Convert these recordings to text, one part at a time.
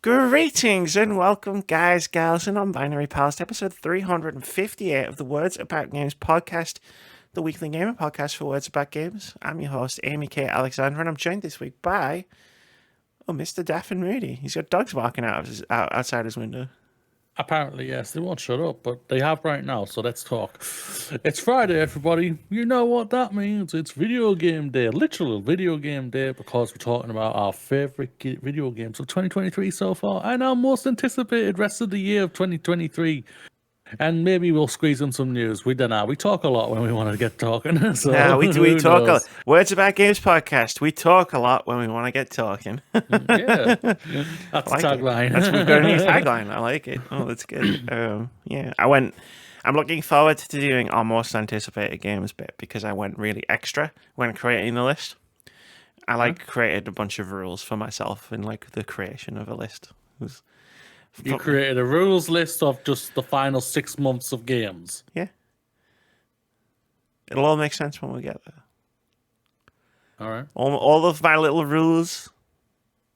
Greetings and welcome, guys, gals, and non-binary pals, to episode 358 of the Words About Games podcast, the weekly gamer podcast for Words About Games. I'm your host, Amy K. Alexander, and I'm joined this week by, Mr. Daff and Moody. He's got dogs barking outside his window. Apparently, yes. They won't shut up, but they have right now, so let's talk. It's Friday, everybody. You know what that means. It's video game day. Literal video game day, because we're talking about our favorite video games of 2023 so far and our most anticipated rest of the year of 2023. And maybe we'll squeeze in some news. We don't know. We talk a lot when we want to get talking. So Yeah, we talk a lot. Words About Games podcast. We talk a lot when we want to get talking. Yeah, that's the tagline. We've got a new tagline. I like it. Oh, that's good. Yeah, I'm looking forward to doing our most anticipated games bit because I went really extra when creating the list. I created a bunch of rules for myself in the creation of a list. You created a rules list of just the final 6 months of games. Yeah. It'll all make sense when we get there. All right. All of my little rules,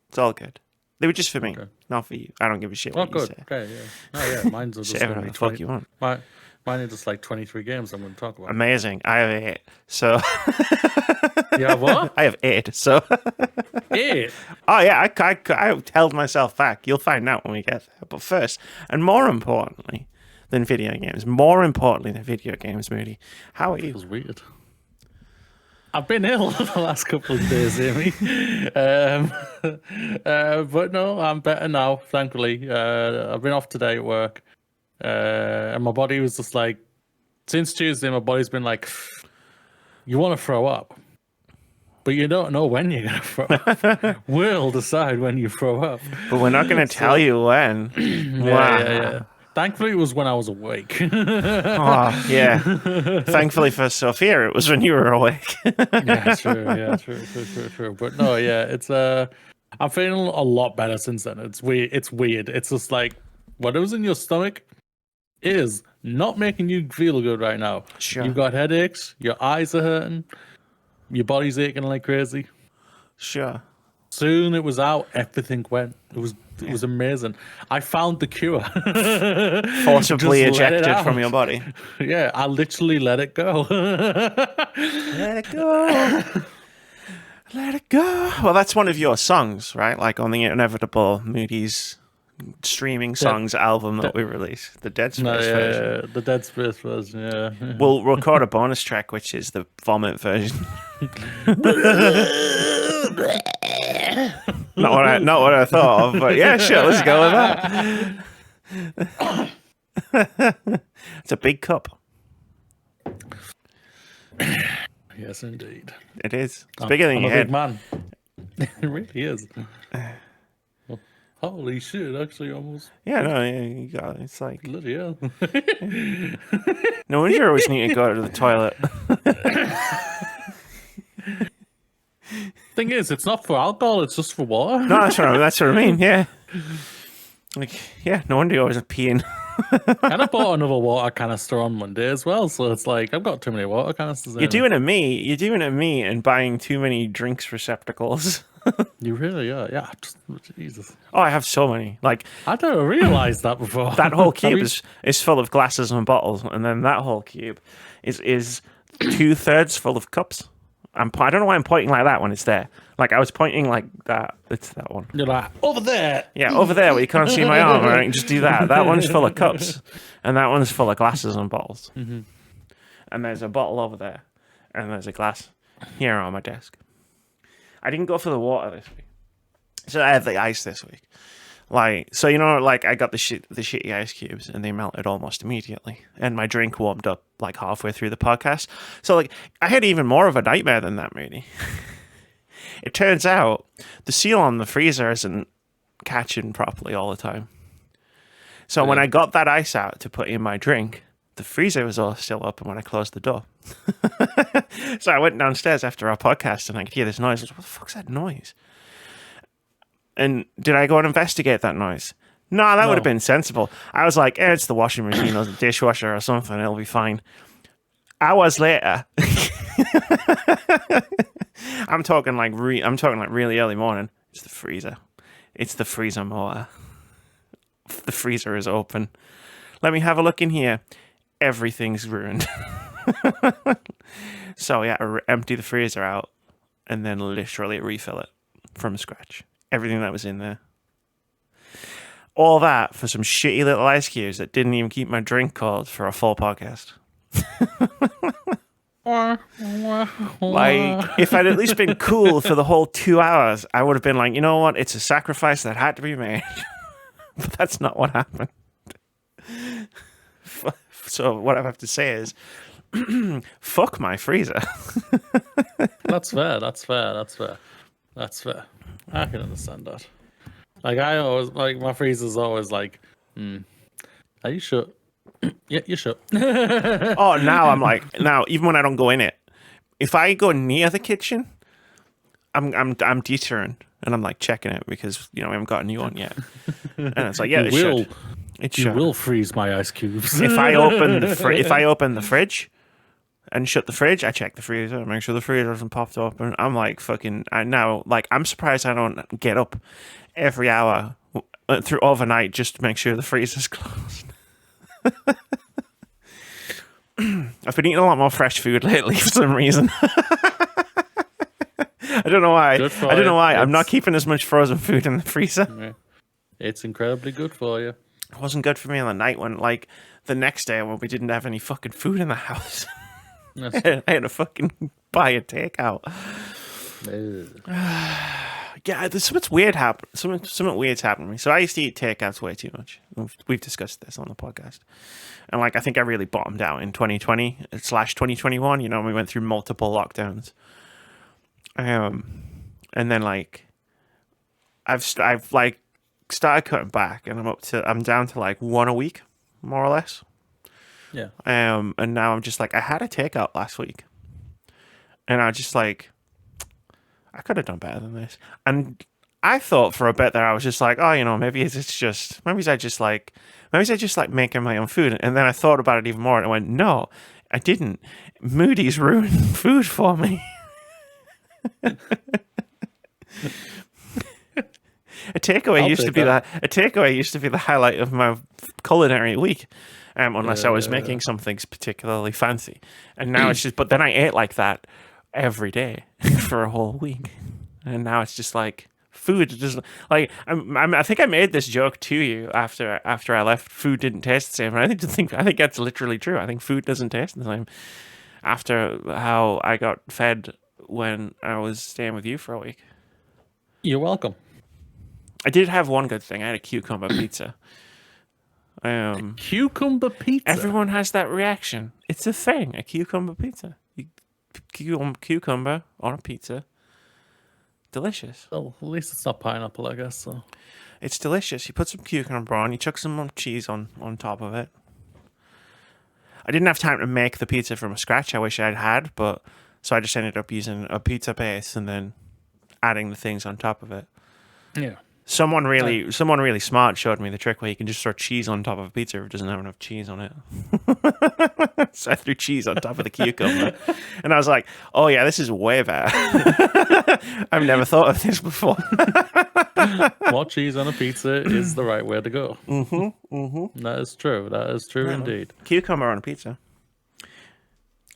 it's all good. They were just for me, not for you. I don't give a shit what you say. Okay, yeah. Oh, yeah, mine's just whatever the fuck you want. Mine are just 23 games I'm going to talk about. Amazing. I have 8, so... You have what? I have 8, so... 8? Oh, yeah, I held myself back. You'll find out when we get there. But first, and more importantly than video games, Moody, how are you? It was weird. I've been ill the last couple of days, Amy. But no, I'm better now, thankfully. I've been off today at work. And my body was just like... Since Tuesday, my body's been like, you want to throw up. But you don't know when you're going to throw up. We'll decide when you throw up. But we're not going to tell you when. Yeah. Thankfully, it was when I was awake. Oh, yeah. Thankfully for Sophia, it was when you were awake. Yeah, true. But no, yeah, it's I'm feeling a lot better since then. It's weird. It's just like whatever's in your stomach is not making you feel good right now. Sure. You've got headaches, your eyes are hurting, your body's aching like crazy. Sure. Soon it was out, everything went. It was amazing. I found the cure. Forcibly ejected from your body. Yeah, I literally let it go. Let it go. Let it go. Well, that's one of your songs, right? Like on the Inevitable Moody's streaming songs album that we released, the Dead Space version. The Dead Space version, yeah. We'll record a bonus track, which is the vomit version. Not what I thought of, but yeah, sure, let's go with that. It's a big cup. Yes, indeed. It is. It's bigger than your head. Big man. It really is. Holy shit, actually almost. Yeah, no, yeah, you got it. It's like... Bloody hell. No wonder you always need to go to the toilet. Thing is, it's not for alcohol, it's just for water. No, that's what I mean, yeah. Like, yeah, no wonder you're always peeing. And I bought another water canister on Monday as well, so it's like, I've got too many water canisters. You're doing it me and buying too many drinks receptacles. You really are, yeah. Jesus. Oh, I have so many. Like, I don't realize that before. That whole cube is full of glasses and bottles, and then that whole cube is 2/3 full of cups. I don't know why I'm pointing like that when it's there. Like, I was pointing like that. It's that one. You're like, over there. Yeah, over there where you can't see my arm. I can just do that. That one's full of cups, and that one's full of glasses and bottles. Mm-hmm. And there's a bottle over there, and there's a glass here on my desk. I didn't go for the water this week, so I had the ice this week. I got the shitty ice cubes, and they melted almost immediately, and my drink warmed up like halfway through the podcast. So I had even more of a nightmare than that, really. It turns out the seal on the freezer isn't catching properly all the time. So when I got that ice out to put in my drink, the freezer was all still open when I closed the door. So I went downstairs after our podcast, and I could hear this noise. I was like, what the fuck's that noise? And did I go and investigate that noise? No, that would have been sensible. I was like, it's the washing machine or the dishwasher or something. It'll be fine. Hours later, I'm talking like really early morning. It's the freezer. It's the freezer motor. The freezer is open. Let me have a look in here. Everything's ruined. So yeah, empty the freezer out and then literally refill it from scratch. Everything that was in there. All that for some shitty little ice cubes that didn't even keep my drink cold for a full podcast. Like, if I'd at least been cool for the whole 2 hours, I would have been like, you know what? It's a sacrifice that had to be made. But that's not what happened. So what I have to say is, fuck my freezer. That's fair. I can understand that. Like, I always, like, my freezer's always like, are you sure? Yeah, you sure. Oh, now even when I don't go in it, if I go near the kitchen, I'm detouring and I'm like checking it because we haven't got a new one yet. And it's like, yeah, you will freeze my ice cubes. If I open the fridge and shut the fridge, I check the freezer, make sure the freezer hasn't popped open. I'm like I'm surprised I don't get up every hour through overnight just to make sure the freezer's closed. I've been eating a lot more fresh food lately for some reason. I don't know why. I'm not keeping as much frozen food in the freezer. Yeah. It's incredibly good for you. It wasn't good for me on the night when, like, the next day when we didn't have any fucking food in the house. I had to fucking buy a takeout. Yeah, there's something weird happened. Something weird's happened to me. So I used to eat takeouts way too much. We've discussed this on the podcast. And, like, I think I really bottomed out in 2020/2021. We went through multiple lockdowns. And then, like, I've started cutting back, and I'm down to like one a week, more or less. Yeah. And now I'm just like, I had a takeout last week, and I just like, I could have done better than this. And I thought for a bit there, I was just like, oh, maybe I just like making my own food. And then I thought about it even more, and I went, no, I didn't. Moody's ruined food for me. A takeaway used to be the highlight of my culinary week, unless I was making something particularly fancy. And now it's just, but then I ate like that every day for a whole week, and now it's just like food. Just like I think I made this joke to you after I left. Food didn't taste the same, and I think that's literally true. I think food doesn't taste the same after how I got fed when I was staying with you for a week. You're welcome. I did have one good thing. I had a cucumber pizza. Cucumber pizza? Everyone has that reaction. It's a thing, a cucumber pizza. Cucumber on a pizza. Delicious. Well, at least it's not pineapple, I guess. So it's delicious. You put some cucumber on, you chuck some cheese on top of it. I didn't have time to make the pizza from scratch. I wish I'd had, so I just ended up using a pizza base and then adding the things on top of it. Yeah. Someone really smart showed me the trick where you can just throw cheese on top of a pizza if it doesn't have enough cheese on it. So I threw cheese on top of the cucumber. And I was like, oh yeah, this is way better. I've never thought of this before. More cheese on a pizza is the right way to go. Mm-hmm. Mm-hmm. That is true. That is true indeed. Cucumber on a pizza.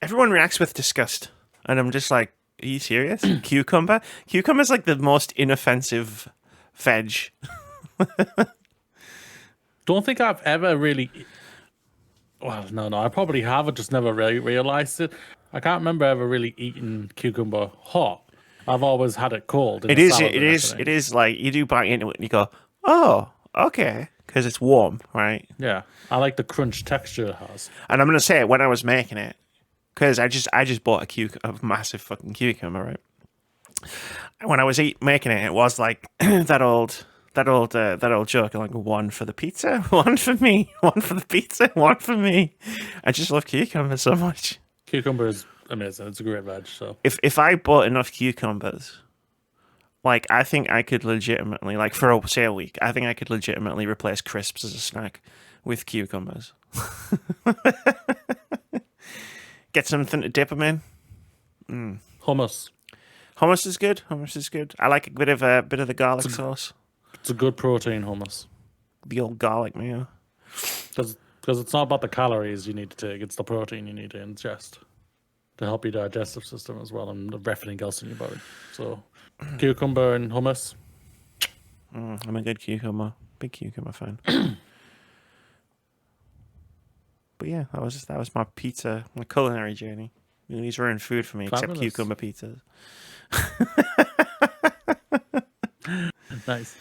Everyone reacts with disgust. And I'm just like, are you serious? Cucumber? Cucumber's like the most inoffensive veg. Don't think I've ever really... Well, no, I probably have. I just never really realized it. I can't remember ever really eating cucumber hot. I've always had it cold. It is like you do bite into it and you go, oh, okay, because it's warm, right? Yeah, I like the crunch texture it has. And I'm gonna say it when I was making it, because I just bought a massive fucking cucumber, right? When I was making it, it was like that old joke, like one for the pizza, one for me, one for the pizza, one for me. I just love cucumber so much. Cucumber is amazing. It's a great veg. So if I bought enough cucumbers, like I think I could legitimately, like for a week, I think I could legitimately replace crisps as a snack with cucumbers. Get something to dip them in. Hummus. Hummus is good. I like a bit of the garlic sauce. It's a good protein hummus. The old garlic mayo. Because it's not about the calories you need to take, it's the protein you need to ingest to help your digestive system as well and everything else in your body. So, cucumber and hummus. I'm a good big cucumber fan. But yeah, that was my culinary journey. These were in food for me, Fabulous. except cucumber pizzas. Nice.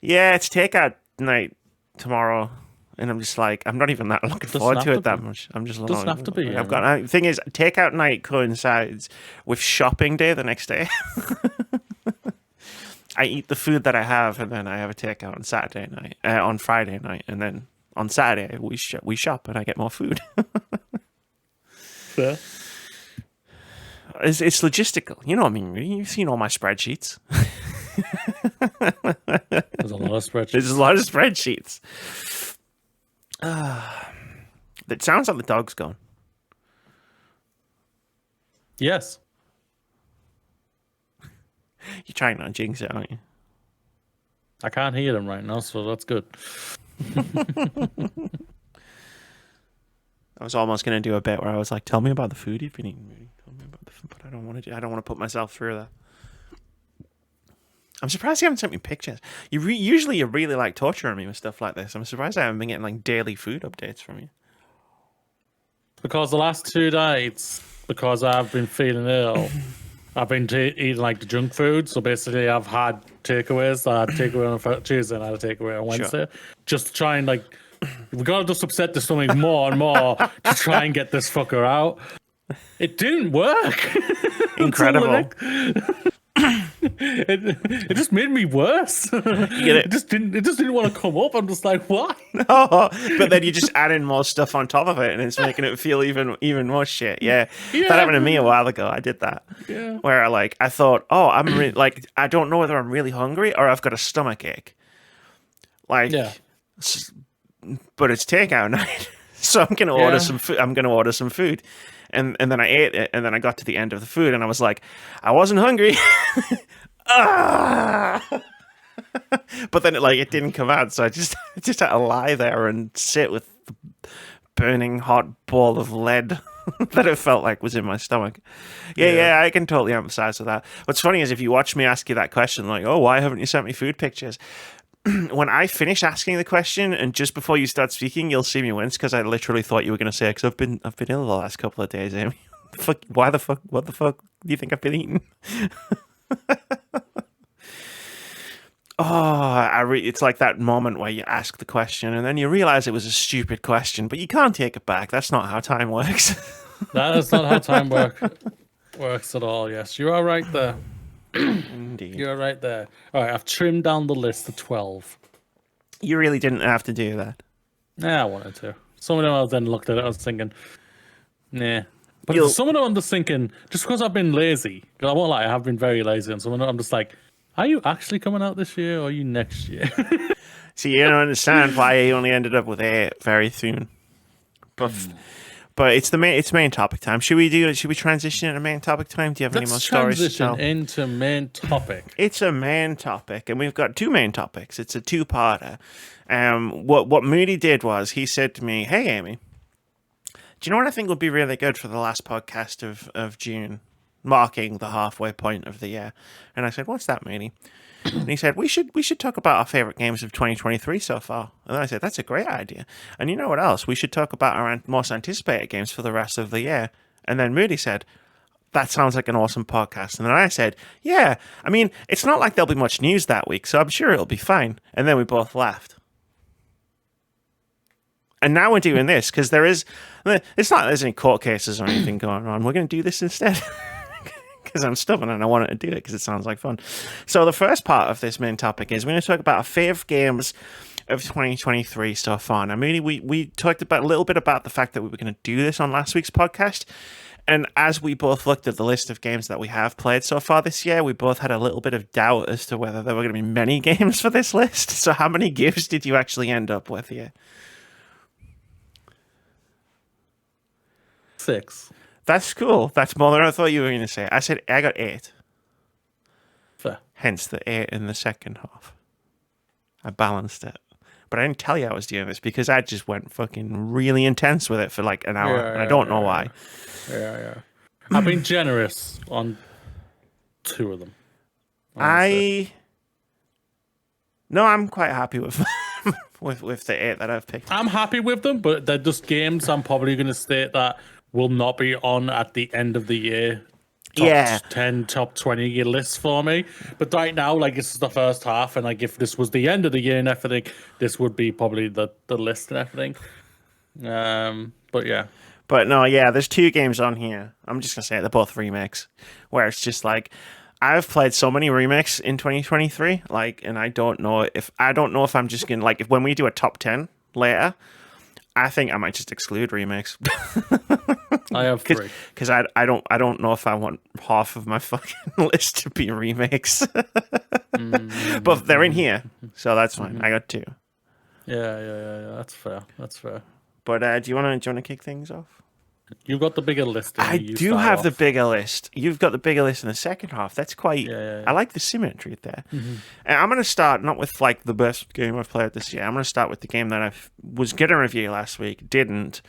Yeah, it's takeout night tomorrow, and I'm just like, I'm not even that looking forward to it that much. I'm just doesn't have to be. The thing is, takeout night coincides with shopping day the next day. I eat the food that I have, and then I have a takeout on Saturday night, on Friday night, and then on Saturday we shop, and I get more food. Fair. It's logistical. You know what I mean? You've seen all my spreadsheets. There's a lot of spreadsheets. There's a lot of spreadsheets. It sounds like the dog's gone. Yes. You're trying not to jinx it, aren't you? I can't hear them right now, so that's good. I was almost going to do a bit where I was like, tell me about the food you've been eating, Moody. Tell me about the food, but I don't want to put myself through that. I'm surprised you haven't sent me pictures. Usually you really like torturing me with stuff like this. I'm surprised I haven't been getting like daily food updates from you. Because the last 2 nights, because I've been feeling ill, I've been eating like the junk food. So basically, I've had takeaways. I had takeaway on Tuesday and I had a takeaway on Wednesday. Sure. Just to try and we gotta just upset the stomach more and more to try and get this fucker out. It didn't work. Incredible. It just made me worse. It just didn't want to come up. I'm just like, why? No, but then you just add in more stuff on top of it, and it's making it feel even more shit. Yeah. That happened to me a while ago. I did that. Yeah. Where I thought, oh, I'm I don't know whether I'm really hungry or I've got a stomach ache. Yeah. But it's takeout night, so I'm gonna order some food. And then I ate it, and then I got to the end of the food, and I was like, I wasn't hungry. But then it didn't come out, so I just had to lie there and sit with the burning hot ball of lead that it felt like was in my stomach. Yeah, I can totally empathize with that. What's funny is if you watch me ask you that question, like, oh, why haven't you sent me food pictures? When I finish asking the question and just before you start speaking, you'll see me wince because I literally thought you were going to say, because I've been ill the last couple of days, Amy. What the fuck do you think I've been eating? It's like that moment where you ask the question and then you realize it was a stupid question, but you can't take it back. That's not how time works. That is not how time works at all. Yes, you are right there. Indeed. You're right there. All right, I've trimmed down the list to 12. You really didn't have to do that. Nah, I wanted to. Some of them I then looked at it, I was thinking, nah. But some of them I'm just thinking, just because I've been lazy, because I won't lie, I have been very lazy, and some of them I'm just like, are you actually coming out this year or are you next year? See, you don't understand why I only ended up with 8 very soon. But it's main topic time. Should we transition into main topic time? Do you have any more stories to tell? Transition into main topic. It's a main topic, and we've got 2 main topics. It's a 2-parter. What Moody did was he said to me, "Hey, Amy, do you know what I think would be really good for the last podcast of June, marking the halfway point of the year?" And I said, "What's that, Moody?" And he said, we should talk about our favorite games of 2023 so far. And then I said, that's a great idea. And you know what else? We should talk about our most anticipated games for the rest of the year. And then Moody said, that sounds like an awesome podcast. And then I said, yeah, I mean, it's not like there'll be much news that week, so I'm sure it'll be fine. And then we both laughed. And now we're doing this because it's not there's any court cases or anything going on. We're going to do this instead. Because I'm stubborn and I wanted to do it because it sounds like fun. So the first part of this main topic is we're going to talk about our favourite games of 2023 so far. Now, Moody, we talked about a little bit about the fact that we were going to do this on last week's podcast. And as we both looked at the list of games that we have played so far this year, we both had a little bit of doubt as to whether there were going to be many games for this list. So how many gives did you actually end up with here? 6. That's cool. That's more than I thought you were going to say. I got 8. Fair. Hence the 8 in the second half. I balanced it. But I didn't tell you I was doing this because I just went fucking really intense with it for like an hour. And I don't know why. Yeah. I've been generous on 2 of them. No, I'm quite happy with with the 8 that I've picked. I'm happy with them, but they're just games I'm probably going to state that will not be on at the end of the year. Top 10, top 20 list for me. But right now, like, this is the first half, and like, if this was the end of the year and everything, this would be probably the list and everything. But yeah. But no, yeah, there's 2 games on here. I'm just gonna say it, they're both remakes, where it's just like I've played so many remakes in 2023, like, and I don't know if I'm just gonna like if when we do a top 10 later, I think I might just exclude remakes. I have 3 because I don't know if I want half of my fucking list to be remakes. But they're in here, so that's fine. I got 2. Yeah. That's fair. But do you want to kick things off? You've got the bigger list. I do have the bigger list. You've got the bigger list in the second half. That's quite. Yeah. I like the symmetry there. And I'm going to start not with like the best game I've played this year. I'm going to start with the game that I was going to review last week, didn't,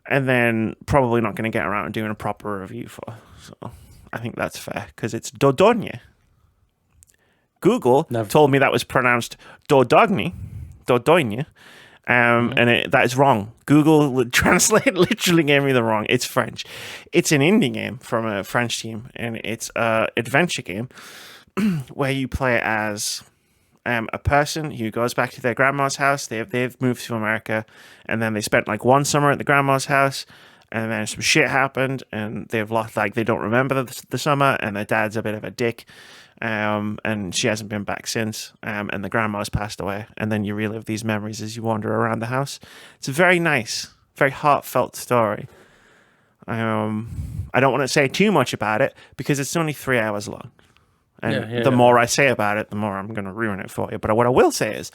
and then probably not going to get around to doing a proper review for. So I think that's fair because it's Dordogne. Google told me that was pronounced Dordogne. And that is wrong. Google Translate literally gave me the wrong. It's French. It's an indie game from a French team, and it's an adventure game where you play as a person who goes back to their grandma's house. They've moved to America, and then they spent like one summer at the grandma's house, and then some shit happened, and they've lost, like, they don't remember the summer, and their dad's a bit of a dick. And she hasn't been back since, and the grandma's passed away, and then you relive these memories as you wander around the house. It's a very nice, very heartfelt story. I don't want to say too much about it because it's only 3 hours long, and the more I say about it, the more I'm going to ruin it for you. But what I will say is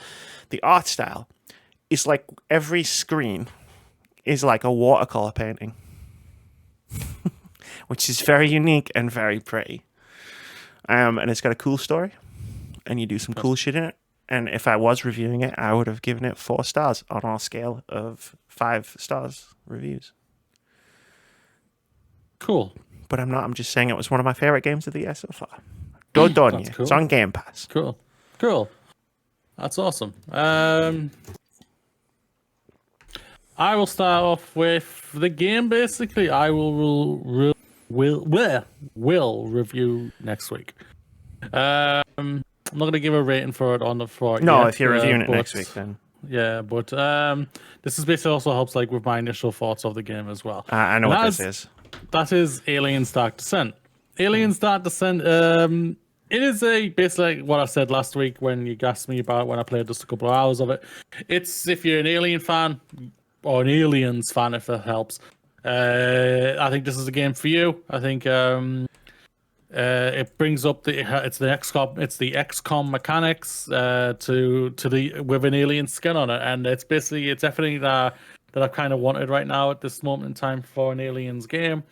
the art style is like every screen is like a watercolor painting, which is very unique and very pretty. And it's got a cool story, and you do some cool shit in it. And if I was reviewing it, I would have given it 4 stars on our scale of 5 stars reviews. Cool. But I'm not. I'm just saying it was one of my favorite games of the year so far. Dordogne. Cool. It's on Game Pass. Cool. That's awesome. I will start off with the game. Basically, I will review next week. I'm not going to give a rating for it on the floor. No, if you're reviewing it next week, then. Yeah, but this is basically also helps like with my initial thoughts of the game as well. I know what this is. That is Aliens Dark Descent. Aliens Dark Descent. It is basically like what I said last week when you asked me about when I played just a couple of hours of it. It's if you're an Alien fan or an Aliens fan, if that helps. I think this is a game for you. I think it brings up the XCOM mechanics with an alien skin on it, and it's everything that I kind of wanted right now at this moment in time for an Aliens game.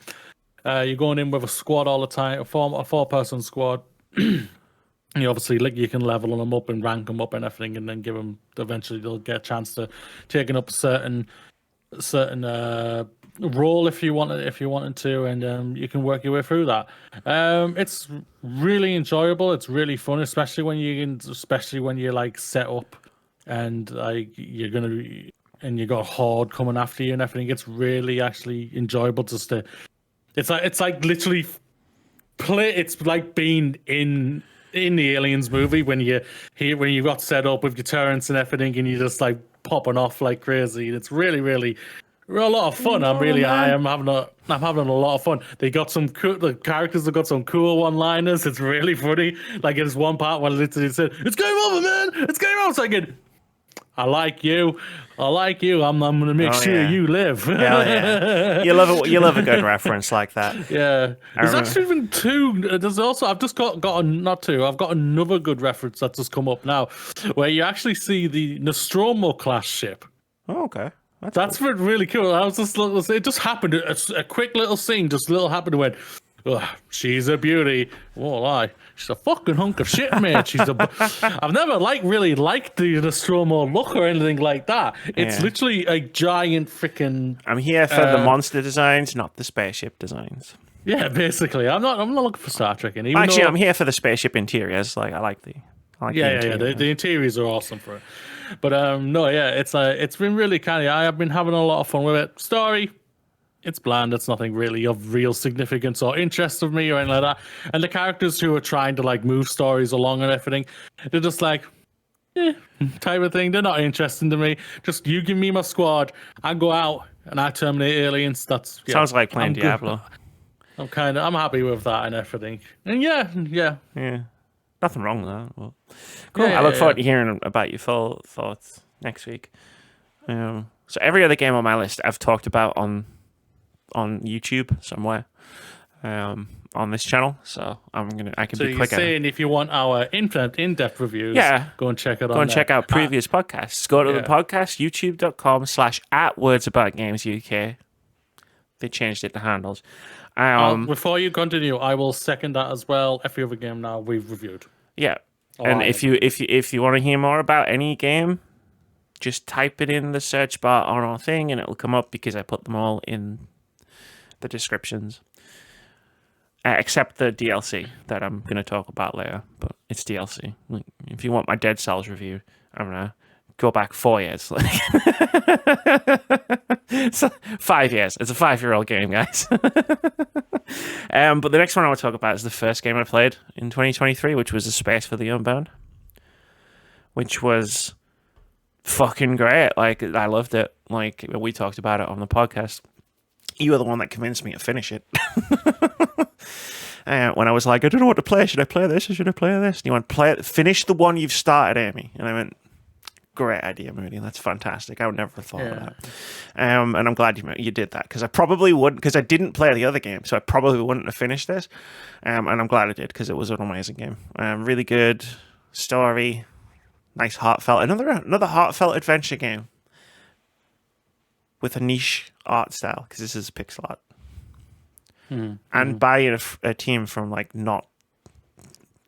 You're going in with a squad all the time, a 4-person squad. You obviously you can level them up and rank them up and everything, and then give them eventually they'll get a chance to taking up a certain role if you wanted to, and you can work your way through that. It's really enjoyable. It's really fun, especially when you're like set up and like and you got a horde coming after you and everything. It's really actually enjoyable to it's like literally play. It's like being in the Aliens movie when you got set up with your turrets and everything, and you're just like popping off like crazy. It's really, really a lot of fun. I'm having a lot of fun. They got some the characters have got some cool one-liners. It's really funny. Like there's one part where literally said, "It's game over, man. It's game over." So I like you. I'm gonna make sure you live. Hell yeah. You love a good reference like that. Yeah. There's actually even 2. There's also I've just got not 2. I've got another good reference that's just come up now, where you actually see the Nostromo class ship. Oh, okay. That's cool. Really cool. I was just it just happened. A quick little scene just happened when Ugh, she's a beauty. Won't lie. She's a fucking hunk of shit, mate. I've never really liked the Stromo look or anything like that. It's literally a giant freaking. I'm here for the monster designs, not the spaceship designs. Yeah, basically. I'm not looking for Star Trek. Actually, I'm here for the spaceship interiors. Like, I like the interior. The interiors are awesome for it. But no, yeah, it's been really kind of. I have been having a lot of fun with it. Story, it's bland. It's nothing really of real significance or interest of me or anything like that. And the characters who are trying to like move stories along and everything, they're just like, type of thing. They're not interesting to me. Just you give me my squad, I go out and I terminate aliens. That's sounds like playing Diablo. I'm happy with that and everything. And yeah. Nothing wrong with that. Well, cool. I look forward to hearing about your full thoughts next week. So every other game on my list I've talked about on YouTube somewhere, on this channel. So I can be quicker. So you're saying if you want our in-depth reviews, go and check it out. Go and check out previous podcasts. Go to the podcast, youtube.com/@wordsaboutgamesuk. They changed it to handles. Before you continue, I will second that as well. Every other game now we've reviewed. Yeah, and if you want to hear more about any game, just type it in the search bar on our thing, and it'll come up because I put them all in the descriptions, except the DLC that I'm going to talk about later. But it's DLC. Like, if you want my Dead Cells review, I'm gonna go back 4 years. It's 5 years. It's a 5-year-old game, guys. But the next one I want to talk about is the first game I played in 2023, which was A Space for the Unbound, which was fucking great. Like, I loved it. Like, we talked about it on the podcast. You were the one that convinced me to finish it. When I was like, I don't know what to play. Should I play this or should I play this? And you went, finish the one you've started, Amy. And I went, great idea, Moody. That's fantastic. I would never have thought of that. And I'm glad you did that, because I probably wouldn't, because I didn't play the other game, so I probably wouldn't have finished this. And I'm glad I did, because it was an amazing game. Really good story, nice heartfelt, another heartfelt adventure game with a niche art style, because this is pixel art. And by a team from like not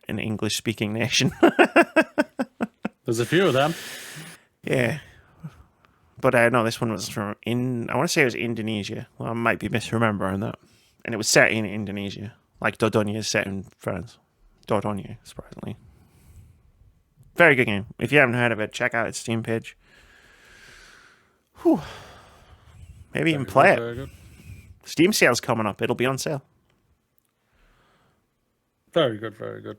an English speaking nation. There's a few of them. Yeah. But no, this one was I want to say it was Indonesia. Well, I might be misremembering that. And it was set in Indonesia. Like Dordogne is set in France. Dordogne, surprisingly. Very good game. If you haven't heard of it, check out its Steam page. Whew. Maybe even play it. Very good. Steam sale's coming up. It'll be on sale. Very good, very good.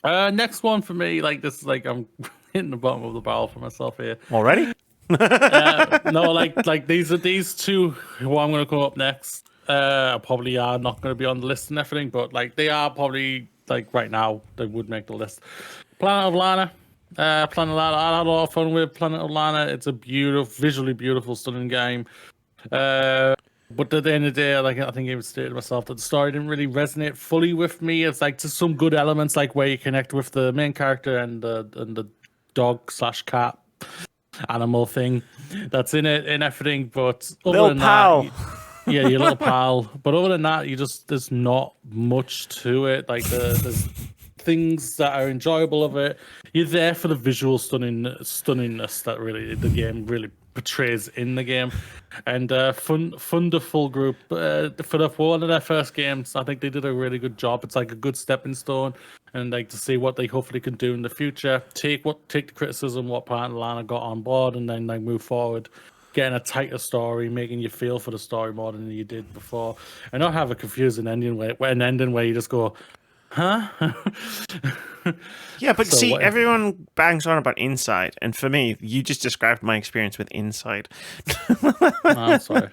Next one for me, like this is like I'm hitting the bottom of the barrel for myself here. Already? No, like these two who I'm going to come up next probably are not going to be on the list and everything, but like they are probably like right now they would make the list. Planet of Lana. I had a lot of fun with Planet of Lana. It's a visually beautiful, stunning game. But at the end of the day, like I think I even stated to myself that the story didn't really resonate fully with me. It's like just some good elements, like where you connect with the main character and the dog/cat animal thing that's in it and everything. But other than pal. That, your little pal. But other than that, there's not much to it. Like there's things that are enjoyable of it. You're there for the visual stunningness that really the game really portrays in the game, and Thunderful Group for one of their first games, I think they did a really good job. It's like a good stepping stone, and like to see what they hopefully can do in the future. Take the criticism what Planet Lana got on board, and then like move forward, getting a tighter story, making you feel for the story more than you did before, and not have a confusing ending where you just go, huh? Yeah, but see, everyone bangs on about Inside, and for me, you just described my experience with Inside. I'm sorry.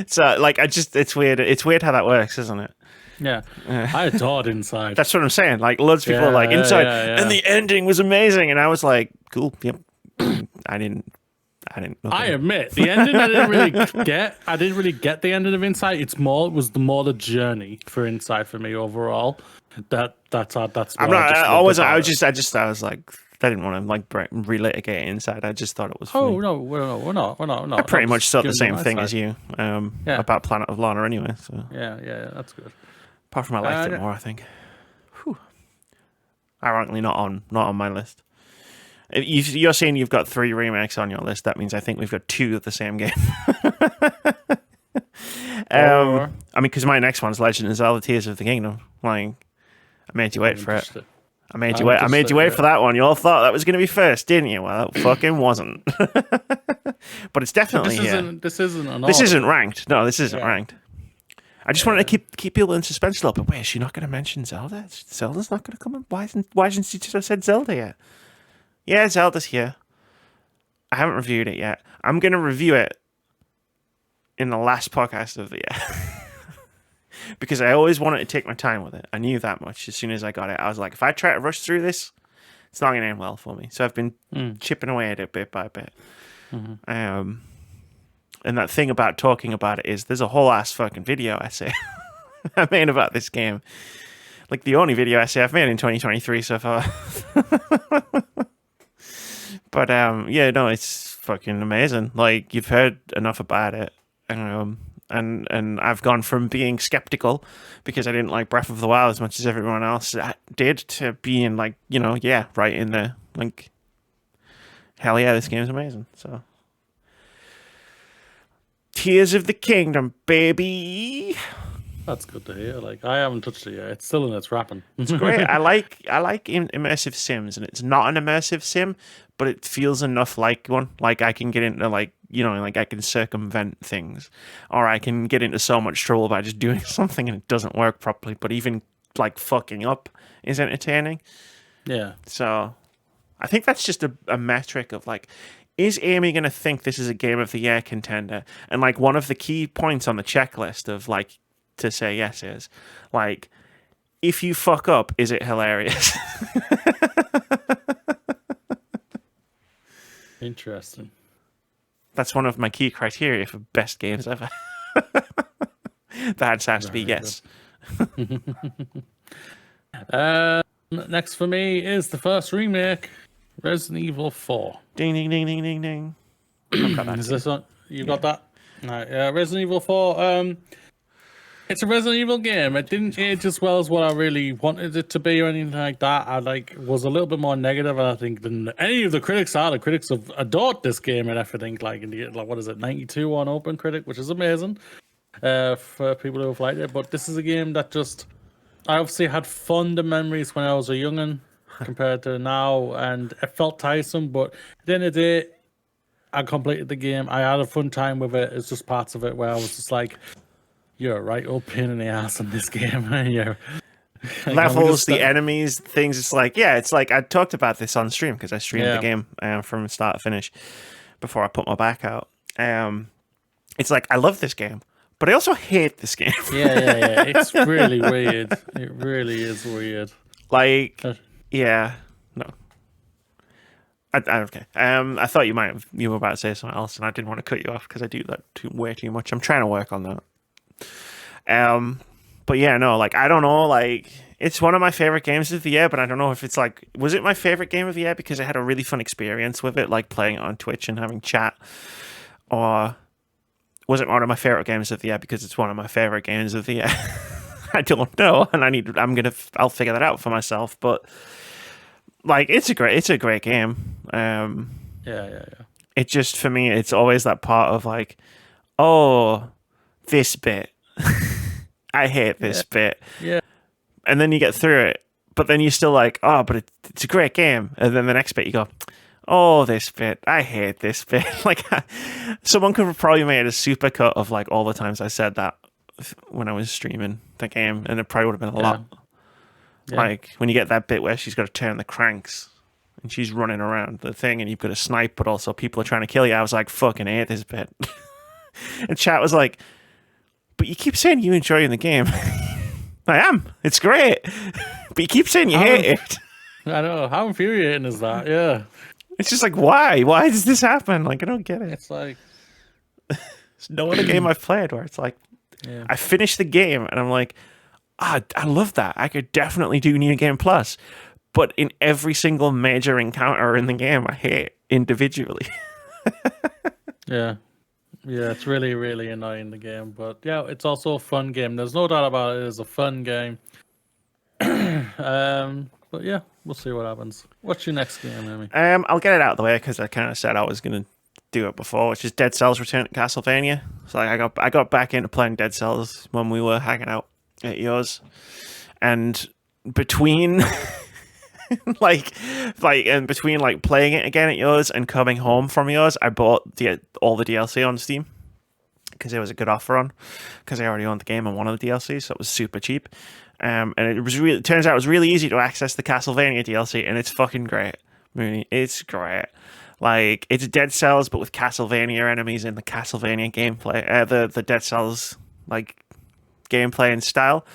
So, like, it's weird. It's weird how that works, isn't it? Yeah, I adored Inside. That's what I'm saying. Like, loads of people are like Inside, and the ending was amazing, and I was like, cool. Yep. I didn't. Okay. I admit the ending I didn't really get. I didn't really get the ending of Inside. It was more the journey for Inside for me overall. I was like, didn't want to like relitigate it inside. I just thought it was funny. Oh no, we're not. I pretty much thought the giving same my thing side. as you Yeah. about Planet of Lana anyway. So Yeah, that's good. apart from I liked it more, I think. Whew. Ironically, not on my list. You're saying you've got 3 remakes on your list. That means I think we've got 2 of the same game. I mean, because my next one's Legend of Zelda: Tears of the Kingdom. Like, I made you wait for it. I made you wait. I made you wait for that one. You all thought that was going to be first, didn't you? Well, it fucking wasn't. But it's definitely here. This isn't This isn't ranked. No, this isn't Yeah. ranked. I just wanted to keep people in suspense a little bit. Wait, is she not going to mention Zelda? Zelda's not going to come in? Why hasn't she just said Zelda yet? Yeah, Zelda's here. I haven't reviewed it yet. I'm going to review it in the last podcast of the year. Because I always wanted to take my time with it. I knew that much as soon as I got it. I was like, if I try to rush through this, it's not going to end well for me. So I've been chipping away at it bit by bit. Mm-hmm. And that thing about talking about it is there's a whole ass fucking video essay I made about this game. Like the only video essay I've made in 2023 so far. But yeah, no, it's fucking amazing. Like, you've heard enough about it. And I've gone from being skeptical because I didn't like Breath of the Wild as much as everyone else did to being like, yeah, right in there. Like, hell yeah, this game's amazing. So, Tears of the Kingdom, baby. That's good to hear. Like, I haven't touched it yet. It's still in its wrapping. It's great. I like immersive sims, and it's not an immersive sim, but it feels enough like one. Like, I can get into like I can circumvent things, or I can get into so much trouble by just doing something and it doesn't work properly. But even like fucking up is entertaining. Yeah. So, I think that's just a metric of like, is Amy going to think this is a Game of the Year contender? And like one of the key points on the checklist of like to say yes is like, if you fuck up, is it hilarious? Interesting. That's one of my key criteria for best games ever. That has to be yes. Next for me is the first remake, Resident Evil 4. Ding, ding, ding, ding, ding, ding. I've got that. Is this one? You got that? Right, Resident Evil 4. It's a Resident Evil game. It didn't age as well as what I really wanted it to be or anything like that. I was a little bit more negative, I think, than any of the critics are. The critics have adored this game and everything. Like what is it, 92 on OpenCritic, which is amazing for people who have liked it. But this is a game that I obviously had fonder memories when I was a young'un compared to now, and it felt tiresome. But at the end of the day, I completed the game. I had a fun time with it. It's just parts of it where I was just like, you're a right old pain in the ass in this game. You're levels, the enemies, things. It's like I talked about this on stream because I streamed the game from start to finish before I put my back out. It's like I love this game, but I also hate this game. Yeah. It's really weird. It really is weird. Like, yeah, no. Okay. I thought you were about to say something else, and I didn't want to cut you off because I do that way too much. I'm trying to work on that. But yeah, no, like, I don't know, like, it's one of my favorite games of the year, but I don't know if it's like, was it my favorite game of the year because I had a really fun experience with it, like playing it on Twitch and having chat, or was it one of my favorite games of the year because it's one of my favorite games of the year? I don't know, and I'll figure that out for myself, but like, it's a great game. Yeah. It just, for me, it's always that part of like, oh, this bit. I hate this bit. Yeah. And then you get through it, but then you're still like, oh, but it's a great game. And then the next bit you go, oh, this bit. I hate this bit. Like, someone could have probably made a supercut of like all the times I said that when I was streaming the game, and it probably would have been a lot. Yeah. Like when you get that bit where she's got to turn the cranks and she's running around the thing and you've got to snipe, but also people are trying to kill you. I was like, fucking hate this bit. And chat was like, but you keep saying you enjoying the game. I am. It's great. But you keep saying you hate it. I know. How infuriating is that? Yeah. It's just like, why? Why does this happen? Like, I don't get it. It's like... There's no other game I've played where it's like, I finished the game and I'm like, I love that. I could definitely do New Game Plus. but in every single major encounter in the game, I hate individually. Yeah. Yeah, it's really, really annoying, the game. But yeah, it's also a fun game. There's no doubt about it. It's a fun game. But yeah, we'll see what happens. What's your next game, Amy? I'll get it out of the way because I kind of said I was going to do it before, which is Dead Cells Return to Castlevania. So like, I got back into playing Dead Cells when we were hanging out at yours, and between between playing it again at yours and coming home from yours, I bought all the DLC on Steam because there was a good offer on, because I already owned the game and one of the DLCs, so it was super cheap. And it turns out it was really easy to access the Castlevania DLC, and it's fucking great. Mooney, it's great. Like, it's Dead Cells, but with Castlevania enemies in the Castlevania gameplay. The Dead Cells gameplay and style,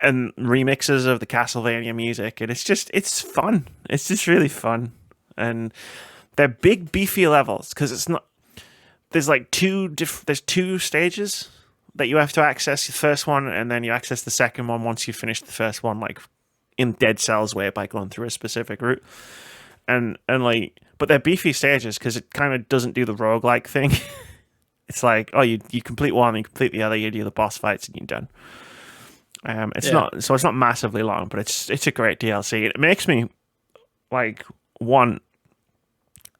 and remixes of the Castlevania music, and it's fun. It's just really fun, and they're big, beefy levels because it's not. There's like there's two stages that you have to access. The first one, and then you access the second one once you finish the first one, like in Dead Cells way, by going through a specific route. And but they're beefy stages because it kind of doesn't do the roguelike thing. It's like, oh, you complete one, you complete the other, you do the boss fights, and you're done. It's not massively long, but it's a great DLC. It makes me want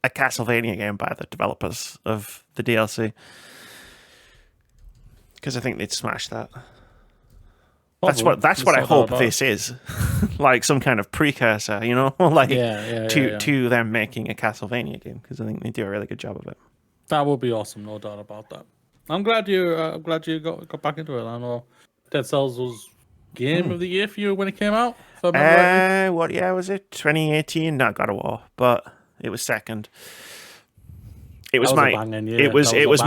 a Castlevania game by the developers of the DLC, because I think they'd smash that. That's what I hope this is, like some kind of precursor, to them making a Castlevania game, because I think they do a really good job of it. That would be awesome, no doubt about that. I'm glad you got back into it. I know Dead Cells was Game of the Year for you when it came out. What year was it? 2018? No, God of War, but it was second. It was my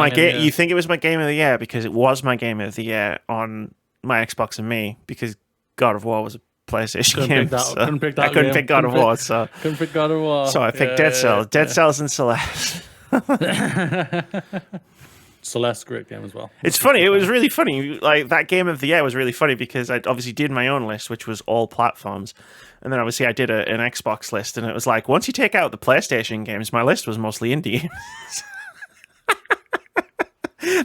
game. You think it was my game of the year because it was my game of the year on my Xbox and me, because God of War was a PlayStation game. I couldn't pick God of War, so couldn't pick God of War. So I picked Dead Cells, Cells, and Celeste. Celeste, great game as well. It's funny. It was really funny. Like, that game of the year was really funny because I obviously did my own list, which was all platforms, and then obviously I did an Xbox list, and it was like, once you take out the PlayStation games, my list was mostly indie games.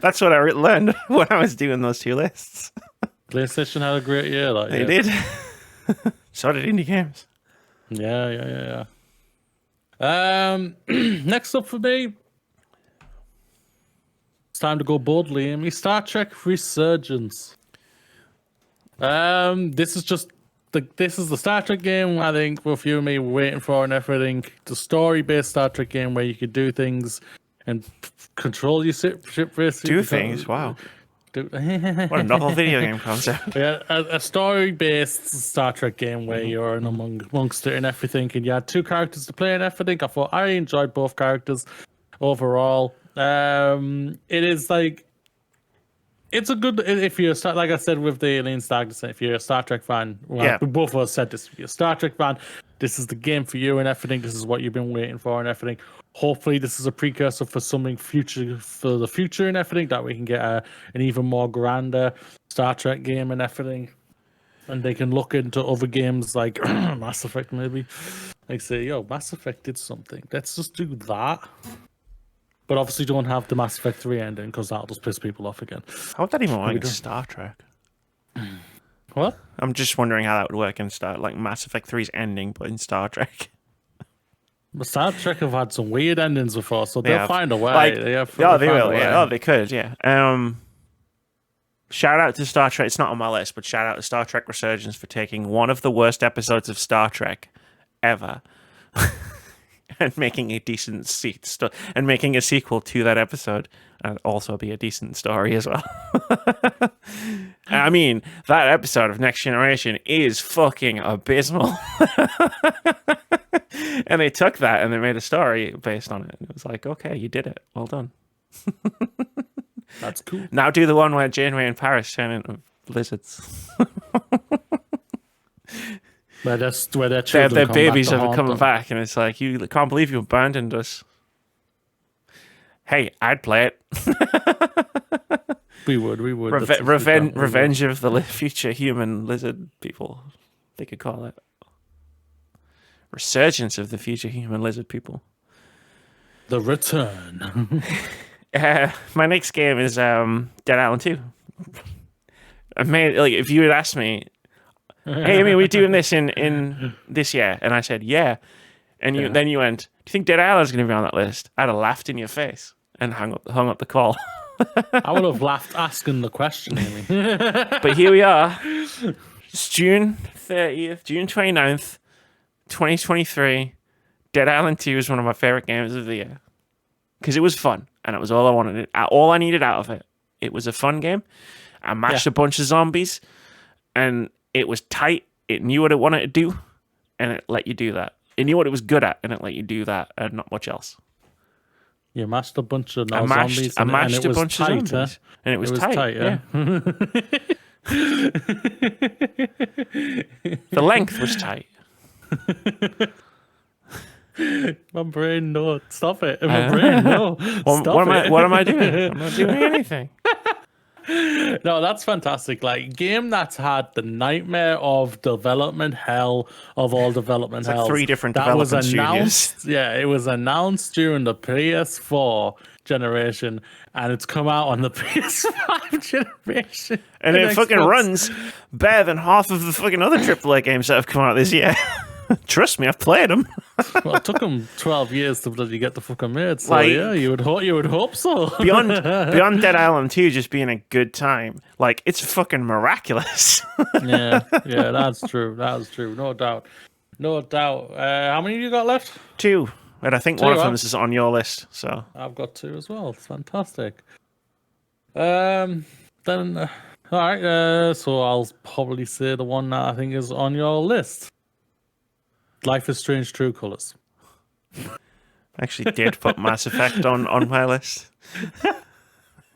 That's what I learned when I was doing those two lists. PlayStation had a great year. They did. So did indie games. Yeah. Next up for me, it's time to go boldly, Amy. Star Trek Resurgence. This is the Star Trek game I think both you and me were waiting for and everything. It's a story-based Star Trek game where you could do things and control your ship basically. Do things? Wow. What a novel video game concept. Yeah, a story-based Star Trek game where you're amongst it and everything, and you had two characters to play and everything. I enjoyed both characters overall. It is like, it's a good, if you're, like I said with the Alien Stark, if you're a Star Trek fan, both of us said this, if you're a Star Trek fan, this is the game for you and everything. This is what you've been waiting for and everything. Hopefully this is a precursor for something for the future and everything, that we can get an even more grander Star Trek game and everything, and they can look into other games like Mass Effect maybe, like say, yo, Mass Effect did something, let's just do that, but obviously don't have the Mass Effect 3 ending because that'll just piss people off again. How would that even work in Star Trek? What? I'm just wondering how that would work in Mass Effect 3's ending, but in Star Trek. But Star Trek have had some weird endings before, so they'll find a way. They will. Yeah. Oh, they could. Yeah. Shout out to Star Trek. It's not on my list, but shout out to Star Trek Resurgence for taking one of the worst episodes of Star Trek ever and making a decent and making a sequel to that episode, and also be a decent story as well. I mean, that episode of Next Generation is fucking abysmal. And they took that and they made a story based on it. And it was like, okay, you did it. Well done. That's cool. Now do the one where Janeway and Paris turn into lizards. Where their babies are coming back, and it's like, you can't believe you abandoned us. Hey, I'd play it. We would. Revenge of the future human lizard people, they could call it. resurgence of the future human lizard people. The return. My next game is Dead Island 2. I made, like, if you had asked me, hey, I mean, we're doing this in this year, and I said, yeah, and then you went, do you think Dead Island's going to be on that list? I'd have laughed in your face and hung up the call. I would have laughed asking the question, Amy. But here we are. It's June 30th, June 29th, 2023. Dead Island 2 is one of my favorite games of the year. Because it was fun, and it was all I wanted. All I needed out of it. It was a fun game. I mashed a bunch of zombies, and it was tight. It knew what it wanted to do, and it let you do that. It knew what it was good at, and it let you do that, and not much else. You mashed a bunch of zombies. I mashed a bunch of zombies, and it was tight. Yeah. The length was tight. My brain, no, stop it. My brain, no. What am I doing? I'm not doing anything. No, that's fantastic. Like, game that's had the nightmare of development hell of all development hell. 3 different development studios. Yeah, it was announced during the PS4 generation, and it's come out on the PS5 generation. And it fucking runs better than half of the fucking other AAA games that have come out this year. Trust me, I've played them. Well, it took them 12 years to bloody get the fucking made. So yeah, you would hope so. Beyond Dead Island 2 just being a good time, like, it's fucking miraculous. yeah, that's true. That's true. No doubt. How many have you got left? 2, and I think 2, one of them is on your list. So I've got 2 as well. It's fantastic. Then. All right. So I'll probably say the one that I think is on your list. Life is Strange True Colors. I actually did put Mass Effect on my list.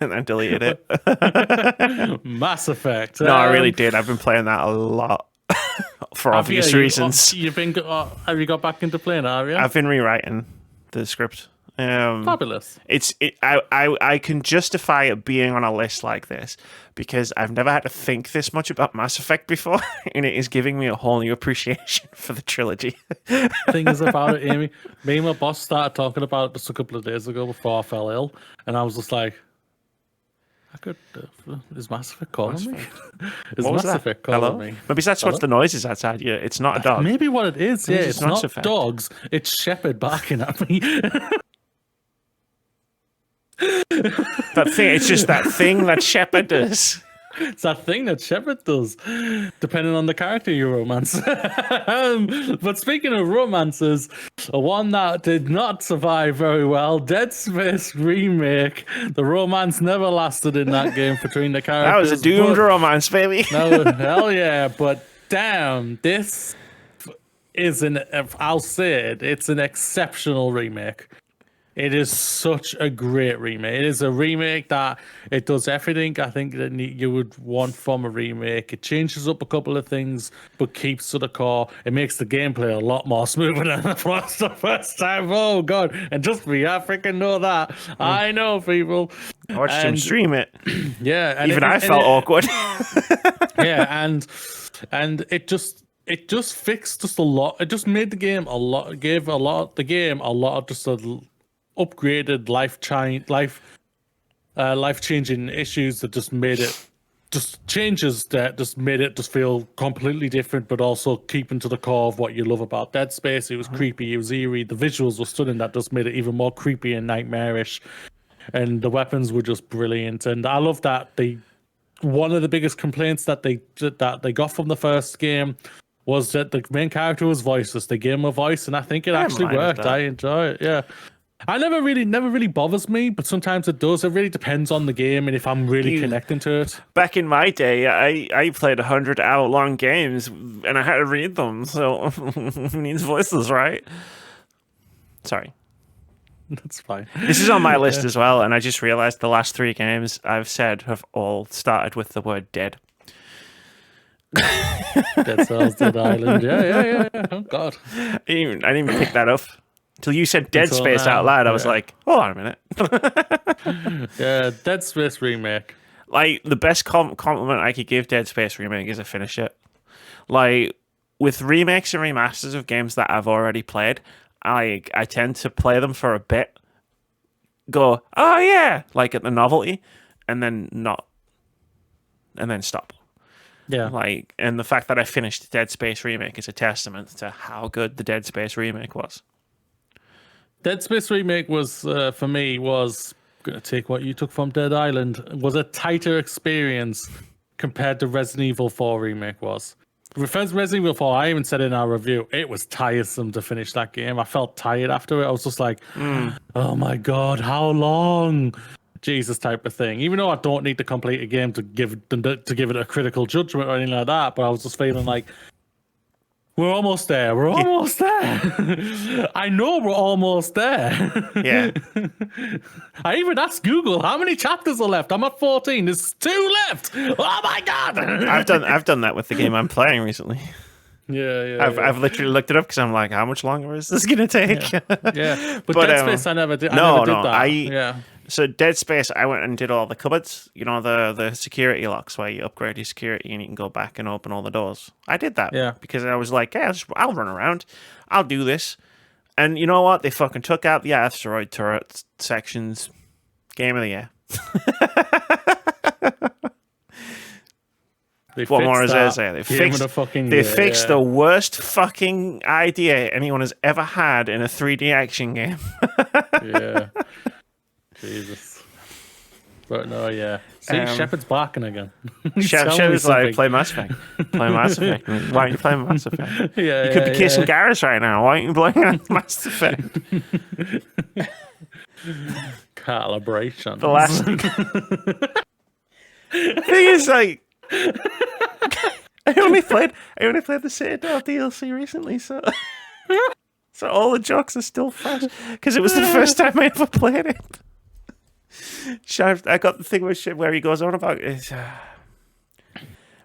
And then deleted it. Mass Effect. No, I really did. I've been playing that a lot. For obvious reasons. Have you got back into playing it, have you? I've been rewriting the script. Fabulous. I can justify it being on a list like this because I've never had to think this much about Mass Effect before, and it is giving me a whole new appreciation for the trilogy. Thing is about it, Amy, me and my boss started talking about it just a couple of days ago before I fell ill, and I was just like, is Mass Effect calling me? Is Mass Effect calling me? Maybe that's what the noise is outside you. It's not a dog. Maybe what it is, yeah, it's not Effect. Dogs, it's Shepard barking at me. That thing, it's just that thing that Shepard does. It's that thing that Shepard does, depending on the character you romance. But speaking of romances, one that did not survive very well, Dead Space Remake. The romance never lasted in that game between the characters. That was a doomed romance, baby. No, hell yeah. But damn, this is I'll say it, it's an exceptional remake. It is such a great remake. It is a remake that it does everything I think that you would want from a remake. It changes up a couple of things, but keeps to the core. It makes the gameplay a lot more smoother than the first time. Oh, God. And just me, I freaking know that. I know, people. I watched him stream it. Yeah. And even I felt awkward. Yeah, and it just fixed just a lot. It just made the game a lot, gave the game a lot of just a upgraded life-changing issues that just made it changes that just made it just feel completely different, but also keeping to the core of what you love about Dead Space. It was creepy, it was eerie, the visuals were stunning, that just made it even more creepy and nightmarish, and the weapons were just brilliant. And I love that one of the biggest complaints that they got from the first game was that the main character was voiceless. They gave him a voice, and I think it actually worked. I enjoy it. Yeah. I never really bothers me, but sometimes it does. It really depends on the game and if I'm really connecting to it. Back in my day, I played 100-hour-long games and I had to read them, so it needs voices, right? Sorry. That's fine. This is on my list as well, and I just realized the last 3 games I've said have all started with the word dead. Dead Cells, Dead Island. Yeah. Oh, God. I didn't even pick that up. Until you said Dead Space out loud, I was like, hold on a minute. Yeah, Dead Space Remake. Like, the best compliment I could give Dead Space Remake is I finished it. Like, with remakes and remasters of games that I've already played, I tend to play them for a bit, go, oh yeah, like at the novelty, and then not, and then stop. Yeah. Like, and the fact that I finished the Dead Space remake is a testament to how good the Dead Space remake was. Dead Space remake was for me was gonna take what you took from Dead Island, was a tighter experience compared to Resident Evil 4 remake was. Refers to Resident Evil 4, I even said in our review, it was tiresome to finish that game. I felt tired after it. I was just like, oh my god, how long? Jesus, type of thing. Even though I don't need to complete a game to give it a critical judgment or anything like that, but I was just feeling like, we're almost there. We're almost there. I know we're almost there. Yeah. I even asked Google how many chapters are left. I'm at 14. There's 2 left. Oh my god. I've done that with the game I'm playing recently. Yeah. I've literally looked it up because I'm like, how much longer is this gonna take? Yeah. But Dead Space, I never did. No. So Dead Space, I went and did all the cupboards, you know, the security locks where you upgrade your security and you can go back and open all the doors. I did that because I was like, yeah, I'll run around. I'll do this. And you know what? They fucking took out the asteroid turret sections. Game of the year. What more is there to say? They fixed the worst fucking idea anyone has ever had in a 3D action game. Yeah. Jesus. But no, yeah. See, Shepard's barking again. Shepard's like, play Mass Effect. Play Mass Effect. Why aren't you playing Mass Effect? You could be kissing Garrus right now. Why aren't you playing Mass Effect? Calibration. The last thing is, like, I only played the Citadel DLC recently, so all the jokes are still fresh because it was the first time I ever played it. I got the thing with shit where he goes on about it.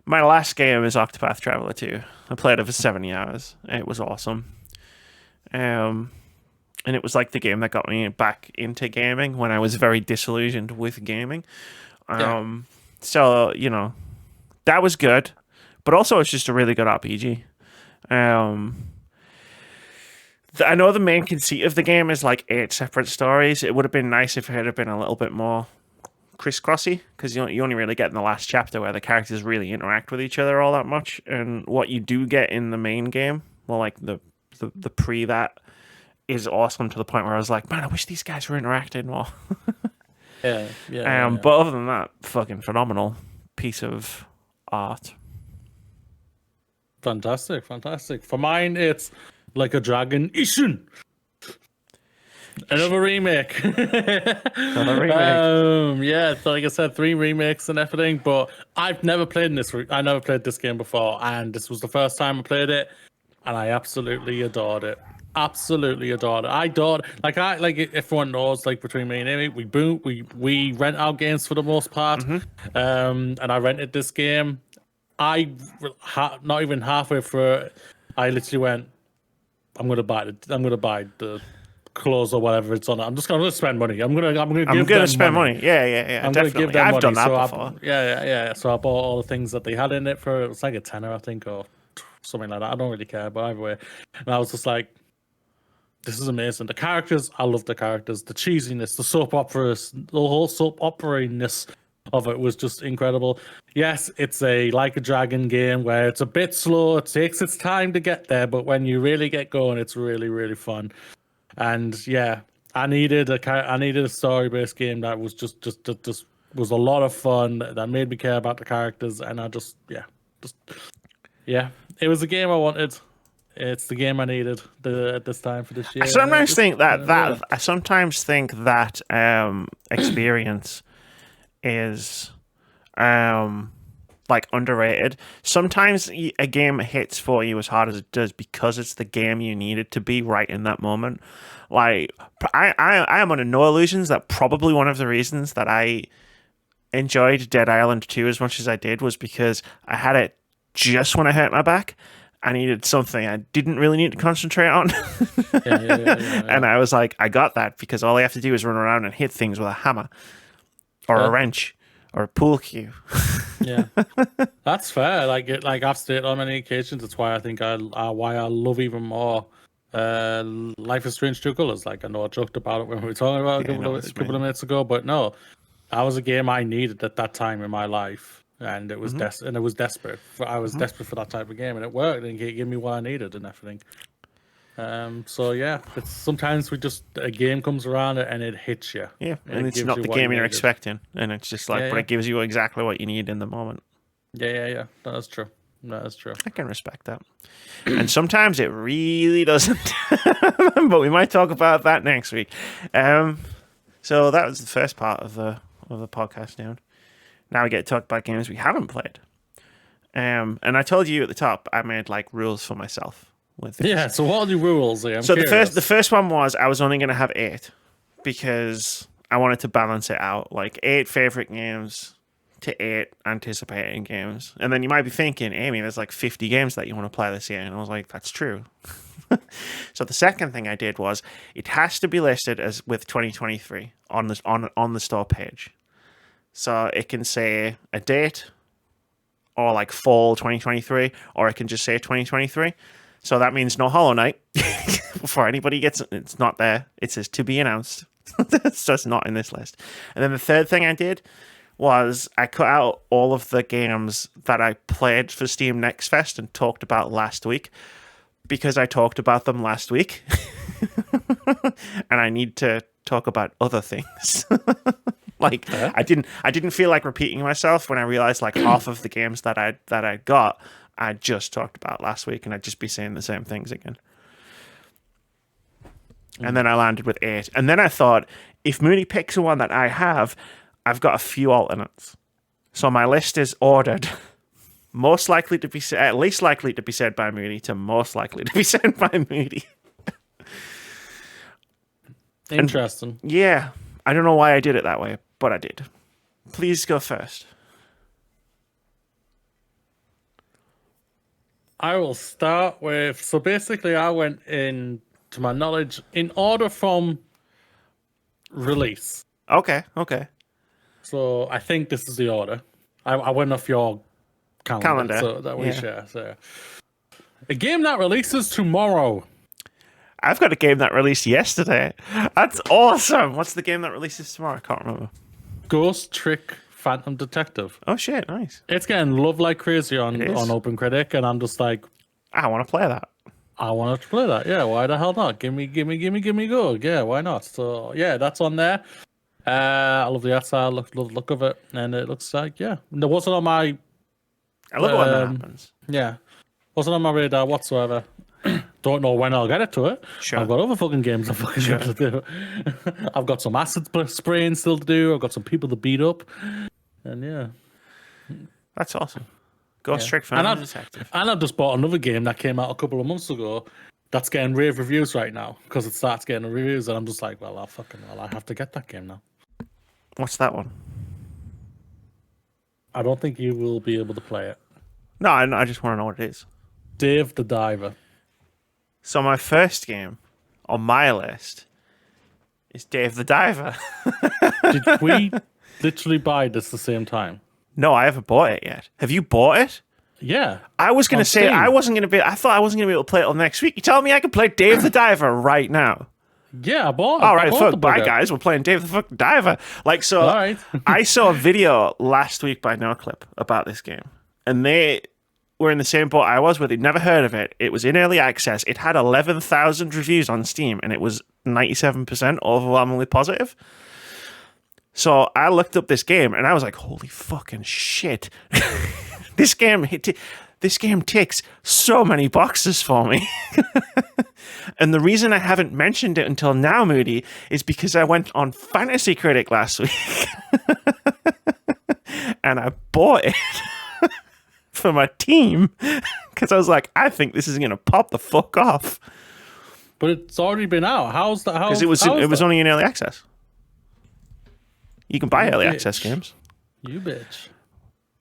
My last game is Octopath Traveler 2. I played it for 70 hours. It was awesome. And it was like the game that got me back into gaming when I was very disillusioned with gaming. So, you know, that was good. But also it's just a really good RPG. I know the main conceit of the game is like 8 separate stories. It would have been nice if it had been a little bit more crisscrossy, because you only really get in the last chapter where the characters really interact with each other all that much. And what you do get in the main game, well, like the pre that, is awesome to the point where I was like, man, I wish these guys were interacting more. Yeah. But other than that, fucking phenomenal piece of art. Fantastic. For mine, it's Like a Dragon Ishin. Another remake. So like I said, 3 remakes and everything, but I've never played this. I never played this game before, and this was the first time I played it, and I absolutely adored it. I adored, like everyone knows, like between me and Amy, we rent our games for the most part. And I rented this game. Not even halfway through it, I literally went, I'm gonna buy the clothes or whatever it's on. I'm gonna spend money. I'm gonna spend money. Yeah. I'm definitely. Gonna give them I've money. Done that before. So I bought all the things that they had in it for, it was like a tenner, I think, or something like that. I don't really care, but either way. And I was just like, this is amazing. The characters, I love the characters. The cheesiness, the soap operas, the whole soap opera-ness of it was just incredible. Yes, it's a Like a Dragon game where it's a bit slow. It takes its time to get there, but when you really get going, it's really, really fun. And yeah, I needed a story-based game that was just was a lot of fun, that made me care about the characters, and it was a game I wanted. It's the game I needed at this time for this year. I sometimes think that experience is like underrated. Sometimes a game hits for you as hard as it does because it's the game you need it to be right in that moment. Like I am under no illusions that probably one of the reasons that I enjoyed Dead Island 2 as much as I did was because I had it just when I hurt my back. I needed something I didn't really need to concentrate on. Yeah. And I was like, I got that because all I have to do is run around and hit things with a hammer or a wrench or a pool cue. Yeah, that's fair. Like I've stated on many occasions, it's why I think why I love even more Life is Strange True Colors. Like I know I joked about it when we were talking about it a couple of minutes ago, but no, that was a game I needed at that time in my life, and it was and it was desperate. I was desperate for that type of game, and it worked, and it gave me what I needed and everything. So yeah, it's sometimes a game comes around and it hits you. Yeah, and it's not the game you're expecting, and it's just like, but it gives you exactly what you need in the moment. Yeah. That's true. That is true. I can respect that. And sometimes it really doesn't. But we might talk about that next week. So that was the first part of the podcast down. Now we get to talk about games we haven't played. And I told you at the top I made like rules for myself with this. Yeah, so what are the rules here? The first one was I was only going to have 8 because I wanted to balance it out. Like 8 favorite games to 8 anticipating games. And then you might be thinking, Amy, there's like 50 games that you want to play this year. And I was like, that's true. So the second thing I did was it has to be listed as with 2023 on the store page. So it can say a date or like fall 2023, or it can just say 2023. So that means no Hollow Knight. Before anybody gets it's not there. It says to be announced. It's just not in this list. And then the third thing I did was I cut out all of the games that I played for Steam Next Fest and talked about last week, because I talked about them last week. And I need to talk about other things. Like I didn't feel like repeating myself when I realized like half of the games that I got I just talked about last week, and I'd just be saying the same things again. And then I landed with 8. And then I thought, if Mooney picks one that I have, I've got a few alternates. So my list is ordered. Most likely to be least likely to be said by Mooney to most likely to be said by Mooney. Interesting. And, yeah. I don't know why I did it that way, but I did. Please go first. I will start with, so basically I went in, to my knowledge, in order from release. Okay. So I think this is the order. I went off your calendar. So that we share. So a game that releases tomorrow. I've got a game that released yesterday. That's awesome. What's the game that releases tomorrow? I can't remember. Ghost Trick Phantom Detective. Oh shit, nice. It's getting love like crazy on OpenCritic, and I'm just like, I want to play that. I want to play that. Yeah, why the hell not? Give me go. Yeah, why not? So yeah, that's on there. I love the art style, love the look of it, and it looks like it wasn't on my. I love it when that happens. Yeah, wasn't on my radar whatsoever. Don't know when I'll get it to it. Sure. I've got other fucking games I fucking got to do. I've got some acid spraying still to do. I've got some people to beat up, and yeah, that's awesome. Ghost Trick Phantom Detective. And I've just bought another game that came out a couple of months ago. That's getting rave reviews right now because it starts getting reviews, and I'm just like, well, I have to get that game now. What's that one? I don't think you will be able to play it. No, I just want to know what it is. Dave the Diver. So my first game on my list is Dave the Diver. Did we literally buy this the same time? No, I haven't bought it yet. Have you bought it? Yeah. I was going to say I thought I wasn't going to be able to play it till next week. You telling me I could play Dave the Diver right now? Yeah, I bought it. All right, fuck, bye guys. We're playing Dave the fucking Diver. Like, so all right. I saw a video last week by NoClip about this game, and they were in the same boat I was with. They'd never heard of it. It was in early access. It had 11,000 reviews on Steam, and it was 97% overwhelmingly positive. So I looked up this game, and I was like, holy fucking shit. This game ticks so many boxes for me. And the reason I haven't mentioned it until now, Moody, is because I went on Fantasy Critic last week. And I bought it for my team because I was like, I think this is going to pop the fuck off. But it's already been out. How's that? Because it was only in early access. You can buy early access games. You bitch.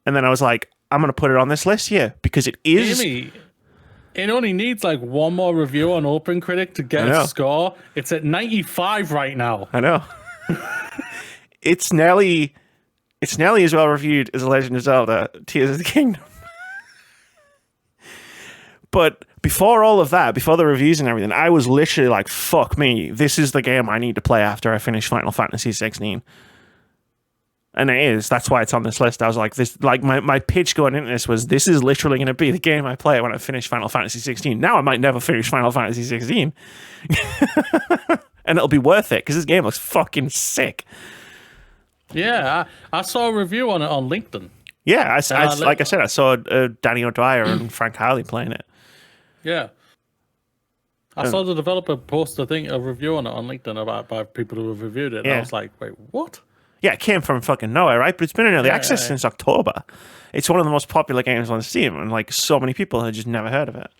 And then I was like, I'm going to put it on this list here because it is... Amy, it only needs like one more review on OpenCritic to get its score. It's at 95 right now. I know. It's nearly It's nearly as well reviewed as The Legend of Zelda: Tears of the Kingdom. But before all of that, before the reviews and everything, I was literally like, fuck me, this is the game I need to play after I finish Final Fantasy 16. And it is. That's why it's on this list. I was like, my pitch going into this was, this is literally going to be the game I play when I finish Final Fantasy 16. Now I might never finish Final Fantasy 16. And it'll be worth it, because this game looks fucking sick. Yeah, I saw a review on it on LinkedIn. Yeah, like I said, I saw Danny O'Dwyer and Frank Harley playing it. Yeah. I saw the developer post a review on it on LinkedIn about people who have reviewed it. And I was like, wait, what? Yeah, it came from fucking nowhere, right? But it's been in early access since October. It's one of the most popular games on Steam, and like so many people have just never heard of it.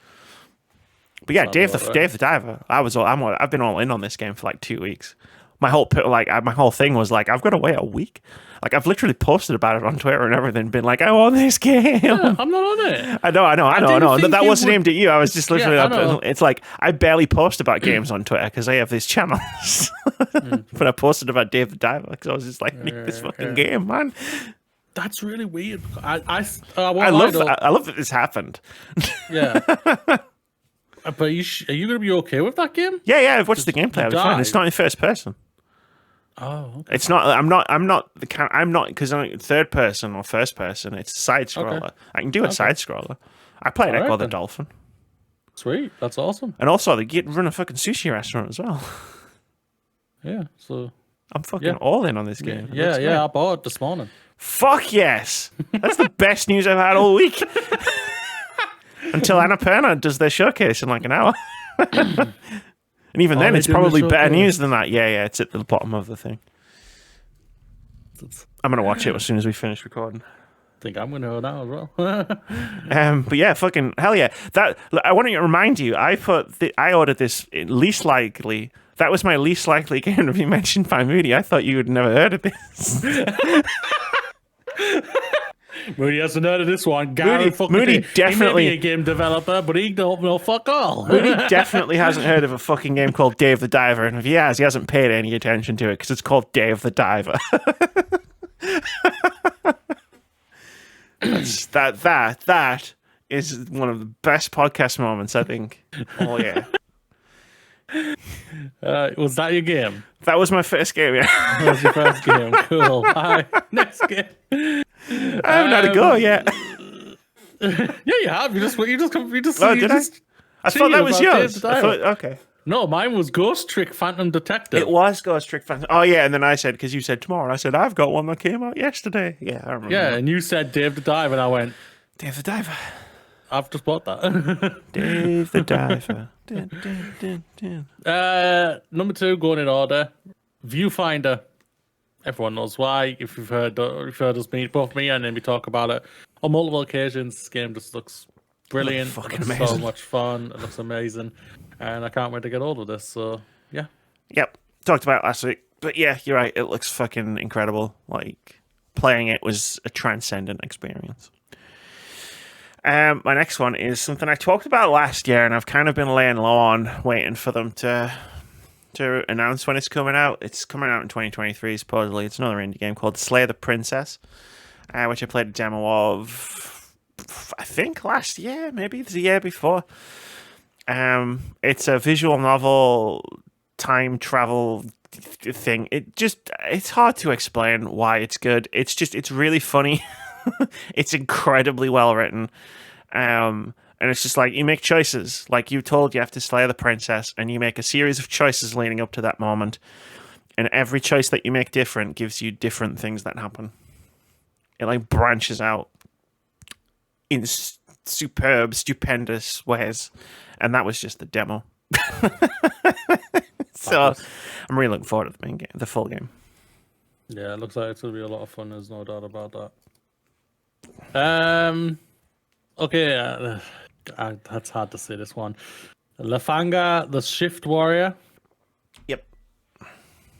But yeah, Dave the Diver. I've been all in on this game for like 2 weeks. My whole thing was like, I've got to wait a week. Like, I've literally posted about it on Twitter and everything, been like, I want this game. Yeah, I'm not on it. I know. That wasn't aimed at you. I was just literally, it's like, I barely post about games on Twitter because I have these channels. But I posted about Dave the Diver because I was just like, need this fucking game, man. That's really weird. I love that this happened. Yeah. But are you going to be okay with that game? Yeah, I've watched the gameplay. I was fine. It's not in first person. Oh, okay. It's not. I'm not because I'm third person or first person. It's side scroller. Okay. I can do a side scroller. I played Echo the Dolphin. Sweet, that's awesome. And also, they run a fucking sushi restaurant as well. Yeah, so I'm fucking all in on this game. Yeah, I bought it this morning. Fuck yes, that's the best news I've had all week. Until Annapurna does their showcase in like an hour. And even then, it's probably better news than that. Yeah, it's at the bottom of the thing. I'm going to watch it as soon as we finish recording. I think I'm going to go now as well. But yeah, fucking hell yeah. I want to remind you, I ordered this least likely. That was my least likely game to be mentioned by Moody. I thought you had never heard of this. Moody hasn't heard of this one. Moody definitely he may be a game developer, but he don't know fuck all. Moody definitely hasn't heard of a fucking game called Dave the Diver, and if he has, he hasn't paid any attention to it because it's called Dave the Diver. That is one of the best podcast moments, I think. Oh yeah. Was that your game? That was my first game. Yeah. That was your first game. Cool. All right, next game. I haven't had a go yet. Yeah, you have. You just. Oh, did I? I thought that was yours. Okay. No, mine was Ghost Trick Phantom Detective. It was Ghost Trick Phantom. Oh yeah, and then I said, because you said tomorrow, and I said I've got one that came out yesterday. Yeah, I remember. Yeah, and you said Dave the Diver, and I went Dave the Diver. I've just bought that. Dave the Diver. Number 2, going in order. Viewfinder. Everyone knows why. If you've heard us meet, both me and then we talk about it on multiple occasions. This game just looks brilliant. Fucking amazing. So much fun. It looks amazing, and I can't wait to get hold of this. So yeah. Yep. Talked about it last week, but yeah, you're right. It looks fucking incredible. Like, playing it was a transcendent experience. My next one is something I talked about last year, and I've kind of been laying low on, waiting for them to announce when it's coming out. It's coming out in 2023, supposedly. It's another indie game called Slay the Princess, which I played a demo of, I think, last year, maybe the year before. It's a visual novel, time travel thing. It's hard to explain why it's good. It's really funny. It's incredibly well written. And it's just like, you make choices. Like you told, you have to slay the princess, and you make a series of choices leading up to that moment. And every choice that you make different gives you different things that happen. It like branches out in superb, stupendous ways. And that was just the demo. So I'm really looking forward to the main game, the full game. Yeah, it looks like it's going to be a lot of fun. There's no doubt about that. Okay, that's hard to say, this one. Lafanga, the Shift Warrior. Yep.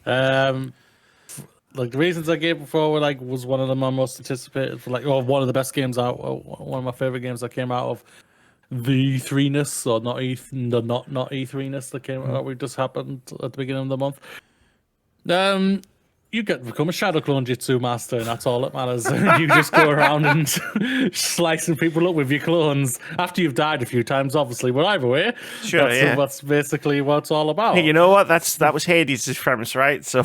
Like the reasons I gave before were like, was one of them my most anticipated for, like, or one of the best games out, one of my favorite games that came out of the E3-ness, or not E3-ness that came out. We just happened at the beginning of the month. you get become a Shadow Clone Jitsu master, and that's all that matters. You just go around and slicing people up with your clones after you've died a few times, obviously. But either way, Sure, that's basically what it's all about. Hey, you know what? That was Hades' premise, right? So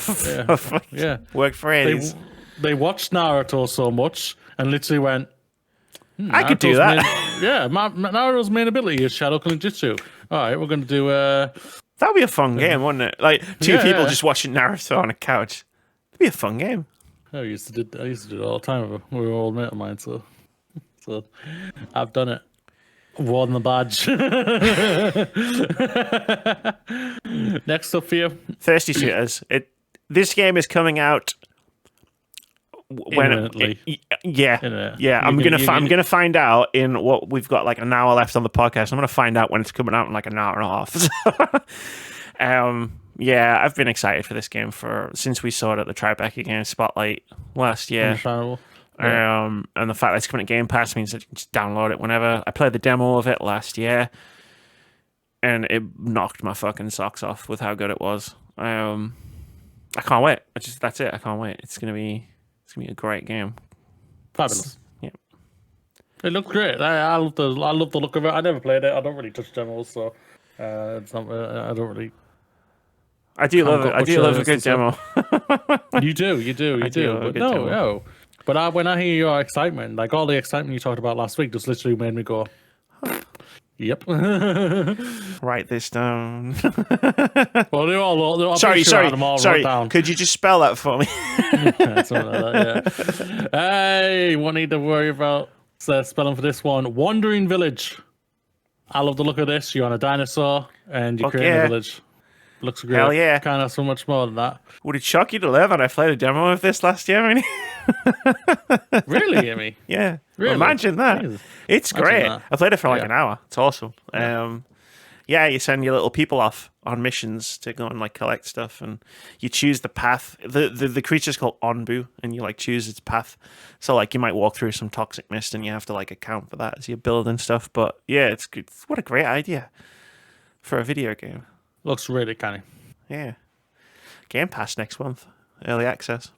Yeah. worked for Hades. They watched Naruto so much and literally went, I could do that. Naruto's main ability is Shadow Clone Jitsu. All right, we're going to do... That'd be a fun game, wouldn't it? Like two people just watching Naruto on a couch. It'd be a fun game. I used to do it all the time with an old mate of mine, so I've done it. Worn the badge. Next up for you. Thirsty Shooters. This game is coming out when I'm gonna find out in what we've got like an hour left on the podcast. I'm gonna find out when it's coming out in like an hour and a half. Yeah, I've been excited for this game since we saw it at the Tribeca Games Spotlight last year. And the fact that it's coming to Game Pass means that you can just download it whenever. I played the demo of it last year, and it knocked my fucking socks off with how good it was. I can't wait. That's it. I can't wait. It's gonna be a great game. Fabulous. Yeah. It looks great. I love the look of it. I never played it. I don't really touch demos, so it's not. I don't really. I do love it. I do love a good demo. You do. But no. But when I hear your excitement, like all the excitement you talked about last week, just literally made me go, yep. Write this down. Well, they're all sorry. Down. Could you just spell that for me? Something like that, yeah. Hey, what need to worry about spelling for this one? Wandering Village. I love the look of this. You're on a dinosaur and you're creating a village. Looks great. Hell yeah. Kind of so much more than that. Would it shock you to live? And I played a demo of this last year, Amy. Really, Amy? Yeah. Really? Imagine that. Jesus. It's great. That. I played it for like an hour. It's awesome. You send your little people off on missions to go and like collect stuff, and you choose the path. The creature's called Onbu, and you like choose its path. So like you might walk through some toxic mist, and you have to like account for that as you're building stuff. But yeah, it's good. What a great idea for a video game. Looks really canny. Yeah. Game Pass next month. Early access.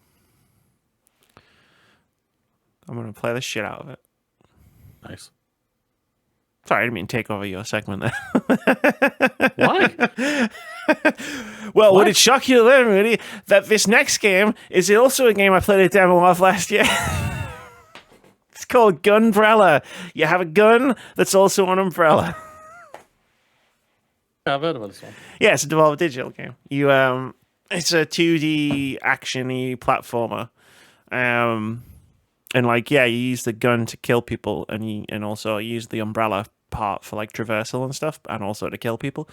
I'm going to play the shit out of it. Nice. Sorry, I didn't mean to take over your segment there. Why? Well, would it shock you to learn, really, that this next game is also a game I played a demo of last year? It's called Gunbrella. You have a gun that's also an umbrella. I've heard about this one. Yeah, it's a Devolver Digital game. It's a 2D action-y platformer. And you use the gun to kill people, and also use the umbrella part for like traversal and stuff, and also to kill people.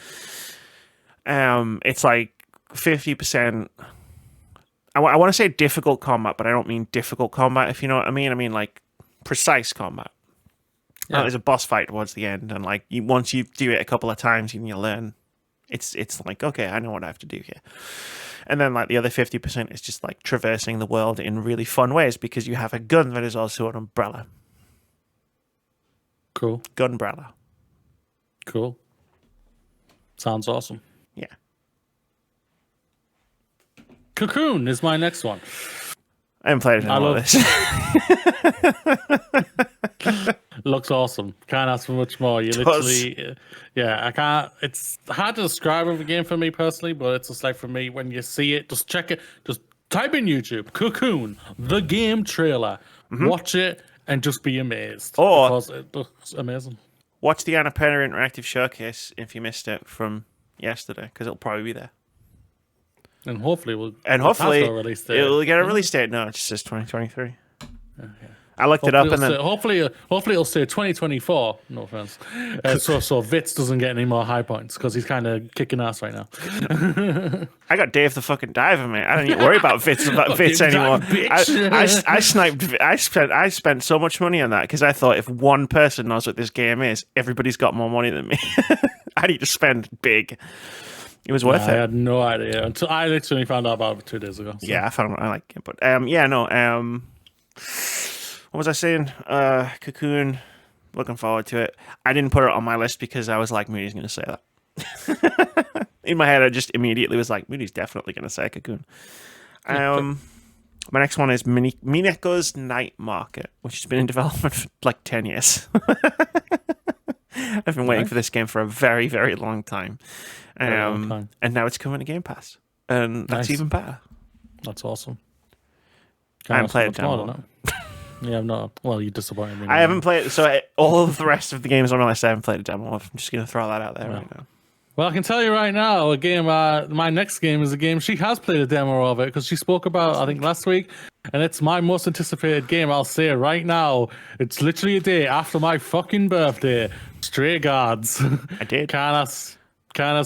It's like 50%. I want to say difficult combat, but I don't mean difficult combat, if you know what I mean. I mean like precise combat. Yeah. There's a boss fight towards the end, and like once you do it a couple of times, you learn. It's like, okay, I know what I have to do here. And then like the other 50% is just like traversing the world in really fun ways because you have a gun that is also an umbrella. Cool. Gunbrella. Cool. Sounds awesome. Yeah. Cocoon is my next one. I haven't played any of this. Looks awesome. Can't ask for much more. You literally, I can't. It's hard to describe of a game for me personally, but it's just like for me when you see it, just check it. Just type in YouTube Cocoon, the game trailer. Mm-hmm. Watch it and just be amazed. Because it looks amazing. Watch the Annapurna Interactive Showcase if you missed it from yesterday, because it'll probably be there. And hopefully it'll get a release date. No, it just says 2023. Okay. I looked it up and then hopefully it'll say 2024. No offense. So Vitz doesn't get any more high points because he's kind of kicking ass right now. I got Dave the fucking Diver, mate. I don't need to worry about Vitz anymore. I spent so much money on that because I thought if one person knows what this game is, everybody's got more money than me. I need to spend big. It was worth it. I had no idea until I literally found out about it 2 days ago. So. Yeah, I like it, but what was I saying? Cocoon. Looking forward to it. I didn't put it on my list because I was like, Moody's going to say that. In my head, I just immediately was like, Moody's definitely going to say Cocoon. My next one is Mineko's Night Market, which has been in development for like 10 years. I've been waiting for this game for a very, very long time. And now it's coming to Game Pass. And that's even better. That's awesome. I haven't played it demo. Yeah, I'm not. Well, you disappointed me. I haven't played it. So all of the rest of the games on my list, I haven't played a demo of. I'm just going to throw that out there right now. Well, I can tell you right now, a game. My next game is a game she has played a demo of it because she spoke about, I think, last week, and it's my most anticipated game. I'll say it right now. It's literally a day after my fucking birthday. Stray Guards. I did. Can't ask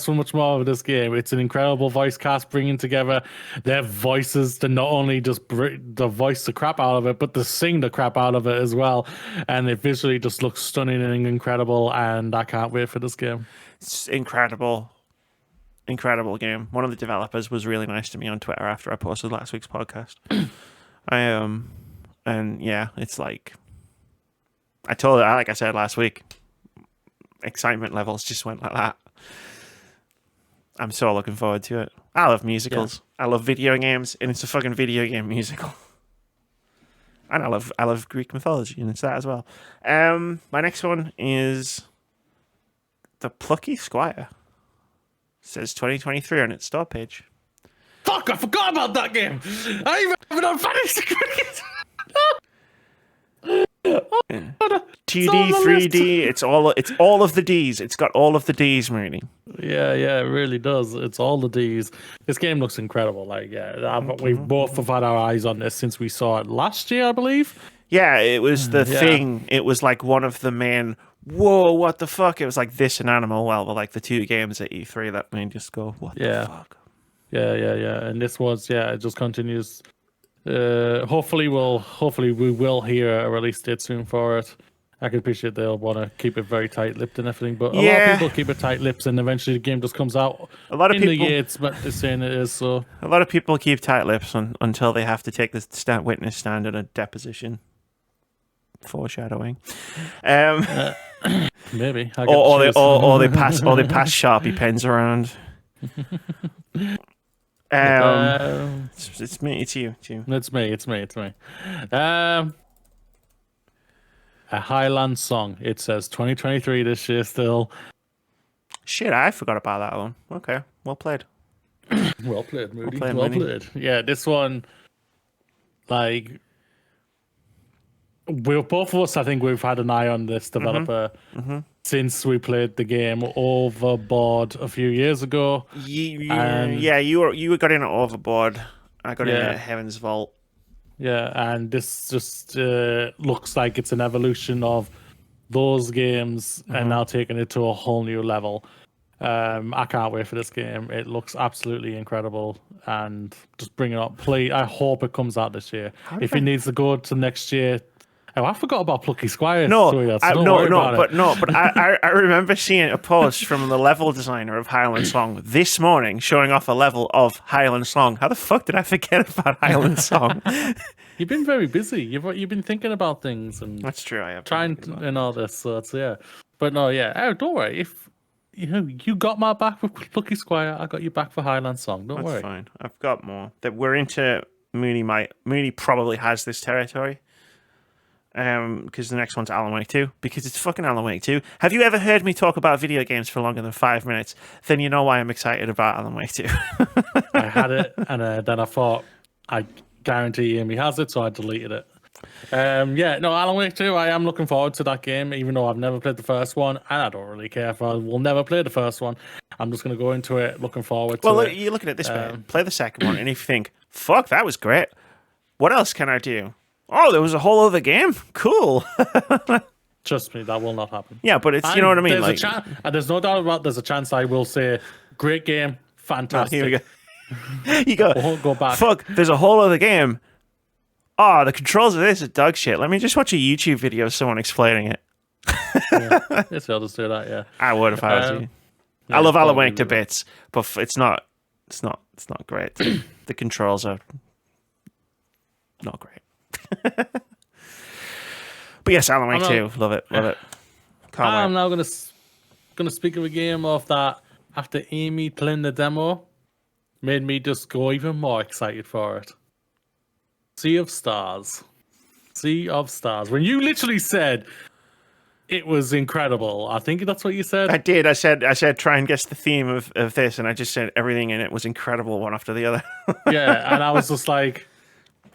so much more of this game. It's an incredible voice cast bringing together their voices to not only just voice the crap out of it, but to sing the crap out of it as well. And it visually just looks stunning and incredible. And I can't wait for this game. It's incredible game. One of the developers was really nice to me on Twitter after I posted last week's podcast. And yeah, it's like I told her, like I said last week, excitement levels just went like that. I'm so looking forward to it. I love musicals. Yeah. I love video games, and it's a fucking video game musical. And I love Greek mythology, and it's that as well. My next one is The Plucky Squire. It says 2023 on its store page. Fuck! I forgot about that game. I even haven't finished cricket. 2D, 3D, it's all of the Ds. It's got all of the Ds, Mooney. Yeah, it really does. It's all the Ds. This game looks incredible. Like, we've both have had our eyes on this since we saw it last year, I believe. Yeah, it was the thing. It was like one of the main, whoa, what the fuck? It was like this and Animal Well were like the two games at E3 that made just go, what the fuck? Yeah. And this was, it just continues. Hopefully we will hear a release date soon for it. I can appreciate they'll want to keep it very tight-lipped and everything, but a lot of people keep it tight-lipped, and eventually the game just comes out. A lot of in people, the year it's saying it is. So a lot of people keep tight-lips until they have to take the witness stand in a deposition. Foreshadowing. Maybe. Or they pass Sharpie pens around. It's me. It's you. It's me. A Highland Song. It says 2023 this year still. Shit, I forgot about that one. Okay, well played. Well played, Moody. Well played. Yeah, this one, like, both of us, I think we've had an eye on this developer since we played the game Overboard a few years ago. You got in at Overboard. I got in at Heaven's Vault. Yeah, and this just looks like it's an evolution of those games and now taking it to a whole new level. I can't wait for this game. It looks absolutely incredible, and just bring it up. Play. I hope it comes out this year. If it needs to go to next year. Oh, I forgot about Plucky Squire. But I remember seeing a post from the level designer of Highland Song this morning showing off a level of Highland Song. How the fuck did I forget about Highland Song? You've been very busy. You've been thinking about things, and that's true. I have trying and all this. So it's but no, Oh, don't worry. If you got my back with Plucky Squire, I got you back for Highland Song. Don't worry. That's fine. I've got more. That we're into. Mooney probably has this territory. Because the next one's Alan Wake 2, because it's fucking Alan Wake 2. Have you ever heard me talk about video games for longer than 5 minutes? Then you know why I'm excited about Alan Wake 2. I had it, and then I thought, I guarantee Amy has it, so I deleted it. Alan Wake 2, I am looking forward to that game, even though I've never played the first one, and I don't really care if I will never play the first one. I'm just going to go into it looking forward to it. Well, you're looking at this way. Play the second one, and if you think, fuck, that was great, what else can I do? Oh, there was a whole other game? Cool. Trust me, that will not happen. Yeah, but it's, you know what I mean? There's no doubt about there's a chance I will say, great game, fantastic. Oh, here we go. You go, won't go back. Fuck, there's a whole other game. Oh, the controls of this are dog shit. Let me just watch a YouTube video of someone explaining it. Yes, I'll just do that, yeah. I would if I was you. I love Alan Wake to bits, but it's not great. The controls are not great. But yes, Alan Wake 2, love it. I'm now gonna speak of a game of that after Amy playing the demo. made me just go even more excited for it. Sea of Stars. Sea of Stars. When you literally said it was incredible, I think that's what you said. I did. I said try and guess the theme of this, and I just said everything in it was incredible, one after the other. Yeah, and I was just like,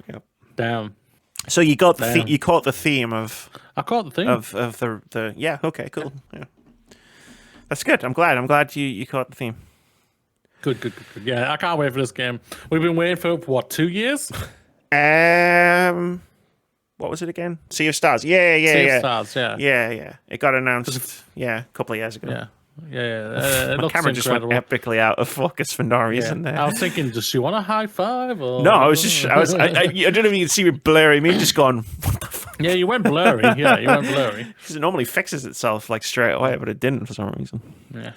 Yep. damn. So you got you caught the theme of. I caught the theme of the yeah. Okay, cool. Yeah, that's good. I'm glad you caught the theme. Good. Yeah, I can't wait for this game. We've been waiting for what, 2 years? What was it again? Sea of Stars. Yeah. Sea of Stars. Yeah. Yeah. It got announced. A couple of years ago. Yeah. My camera just went epically out of focus for no reason there. I was thinking, does she want a high five? Or... No, I don't know if you can see me blurry. Me just going, what the fuck? Yeah, you went blurry. Yeah, you went blurry. Because it normally fixes itself like straight away, but it didn't for some reason. Yeah.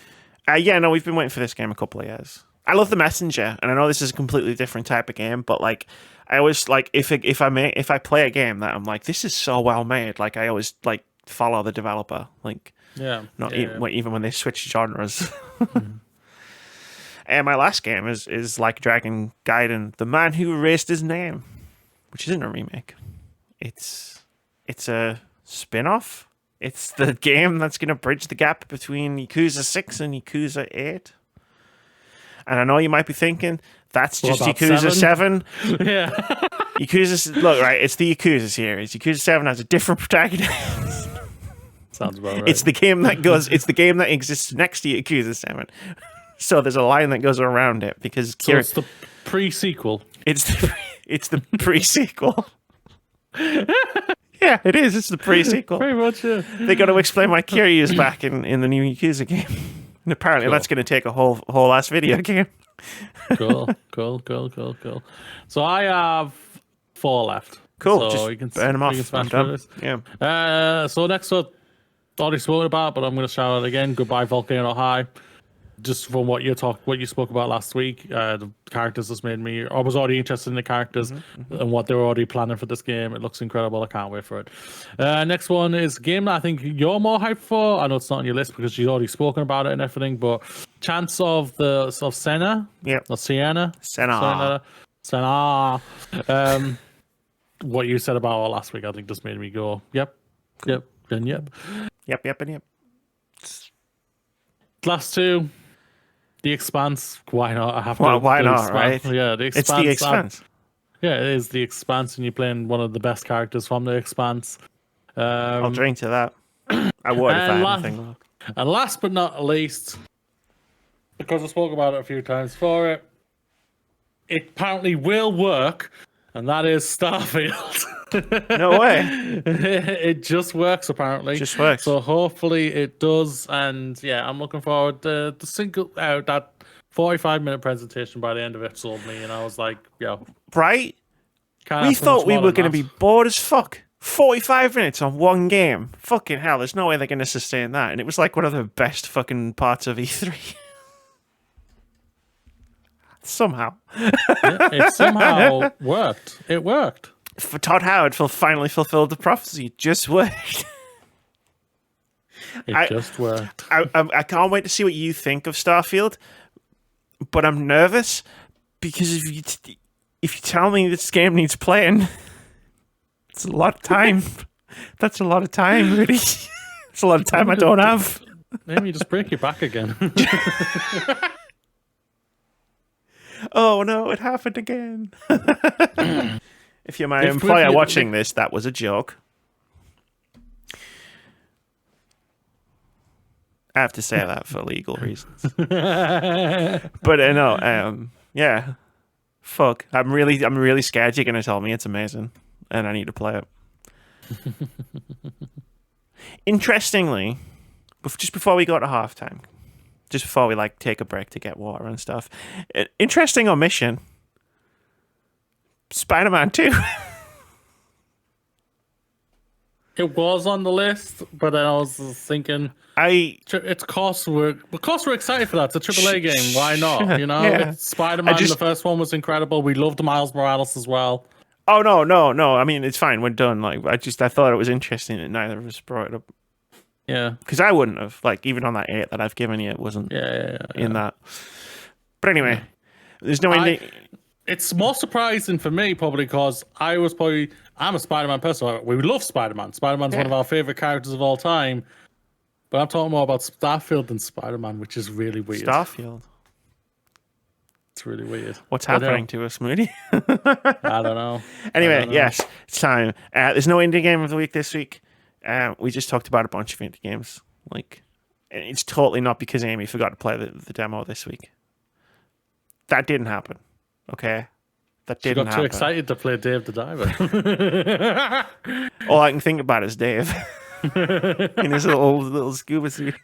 No, we've been waiting for this game a couple of years. I love The Messenger, and I know this is a completely different type of game, but like, I always like if I play a game that I'm like, this is so well made. Like, I always like follow the developer. Like. Even when they switch genres. And my last game is Like Dragon Gaiden, The Man Who Erased His Name, which isn't a remake. It's a spin-off. It's the game that's going to bridge the gap between Yakuza 6 and Yakuza 8. And I know you might be thinking, that's just Yakuza 7. Yeah. Look, right, it's the Yakuza series. Yakuza 7 has a different protagonist. Sounds about right. It's the game that exists next to Yakuza 7. So there's a line that goes around it because it's the pre-sequel. It's the pre-sequel. Yeah, it is. It's the pre-sequel. Pretty much, yeah. They got to explain why Kiryu's back in the new Yakuza game. And apparently that's going to take a whole ass video game. Cool. So I have 4 left. Cool. So just you can burn them off. I'm done. Yeah. So next up, already spoken about, but I'm going to shout out again. Goodbye, Volcano High. Just from what you spoke about last week, the characters just made me. I was already interested in the characters and what they were already planning for this game. It looks incredible. I can't wait for it. Next one is a game that I think you're more hyped for. I know it's not on your list because you've already spoken about it and everything. But Chance of Senna. Yeah. Or Sienna. Senna. What you said about it last week, I think, just made me go, yep, and yep. Yep. Last 2, The Expanse. Why not? I have to. Why not? Right? Yeah, The Expanse. It's The Expanse. Yeah, it is The Expanse, and you're playing one of the best characters from The Expanse. I'll drink to that. I would if I had anything. And last but not least, because I spoke about it a few times for it, it apparently will work, and that is Starfield. No way. It just works, apparently. Just works. So hopefully it does, and yeah, I'm looking forward to the single out that 45-minute presentation. By the end of it sold me, and I was like, yo. Right? We thought we were going to be bored as fuck. 45 minutes on one game. Fucking hell, there's no way they're going to sustain that. And it was like one of the best fucking parts of E3. Somehow. It somehow worked. It worked. For Todd Howard finally fulfilled the prophecy. It just worked. It just worked. I can't wait to see what you think of Starfield, but I'm nervous because if you tell me this game needs playing, it's a lot of time. That's a lot of time, really. It's a lot of time I don't have. Maybe you just break your back again. Oh no, it happened again. If you're my employer watching this, that was a joke. I have to say that for legal reasons. But no, yeah. Fuck. I'm really scared you're gonna tell me it's amazing and I need to play it. Interestingly, just before we go to halftime, just before we like take a break to get water and stuff, interesting omission. Spider-Man 2. It was on the list, but then I was thinking, it's cost. We're excited for that. It's a AAA game. Why not? You know, yeah. It's Spider-Man. The first one was incredible. We loved Miles Morales as well. Oh no. I mean, it's fine. We're done. Like, I thought it was interesting that neither of us brought it up. Yeah, because I wouldn't have. Like, even on that 8 that I've given you, it wasn't in that. But anyway, There's no indie. It's more surprising for me, probably because I'm a Spider-Man person. We love Spider-Man. Spider-Man's one of our favorite characters of all time. But I'm talking more about Starfield than Spider-Man, which is really weird. Starfield. It's really weird. What's happening to us, Moody? I don't know. Anyway, yes, it's time. There's no indie game of the week this week. We just talked about a bunch of indie games. Like, it's totally not because Amy forgot to play the demo this week. That didn't happen. Okay, that didn't happen. She got too excited to play Dave the Diver. All I can think about is Dave in his little scuba suit.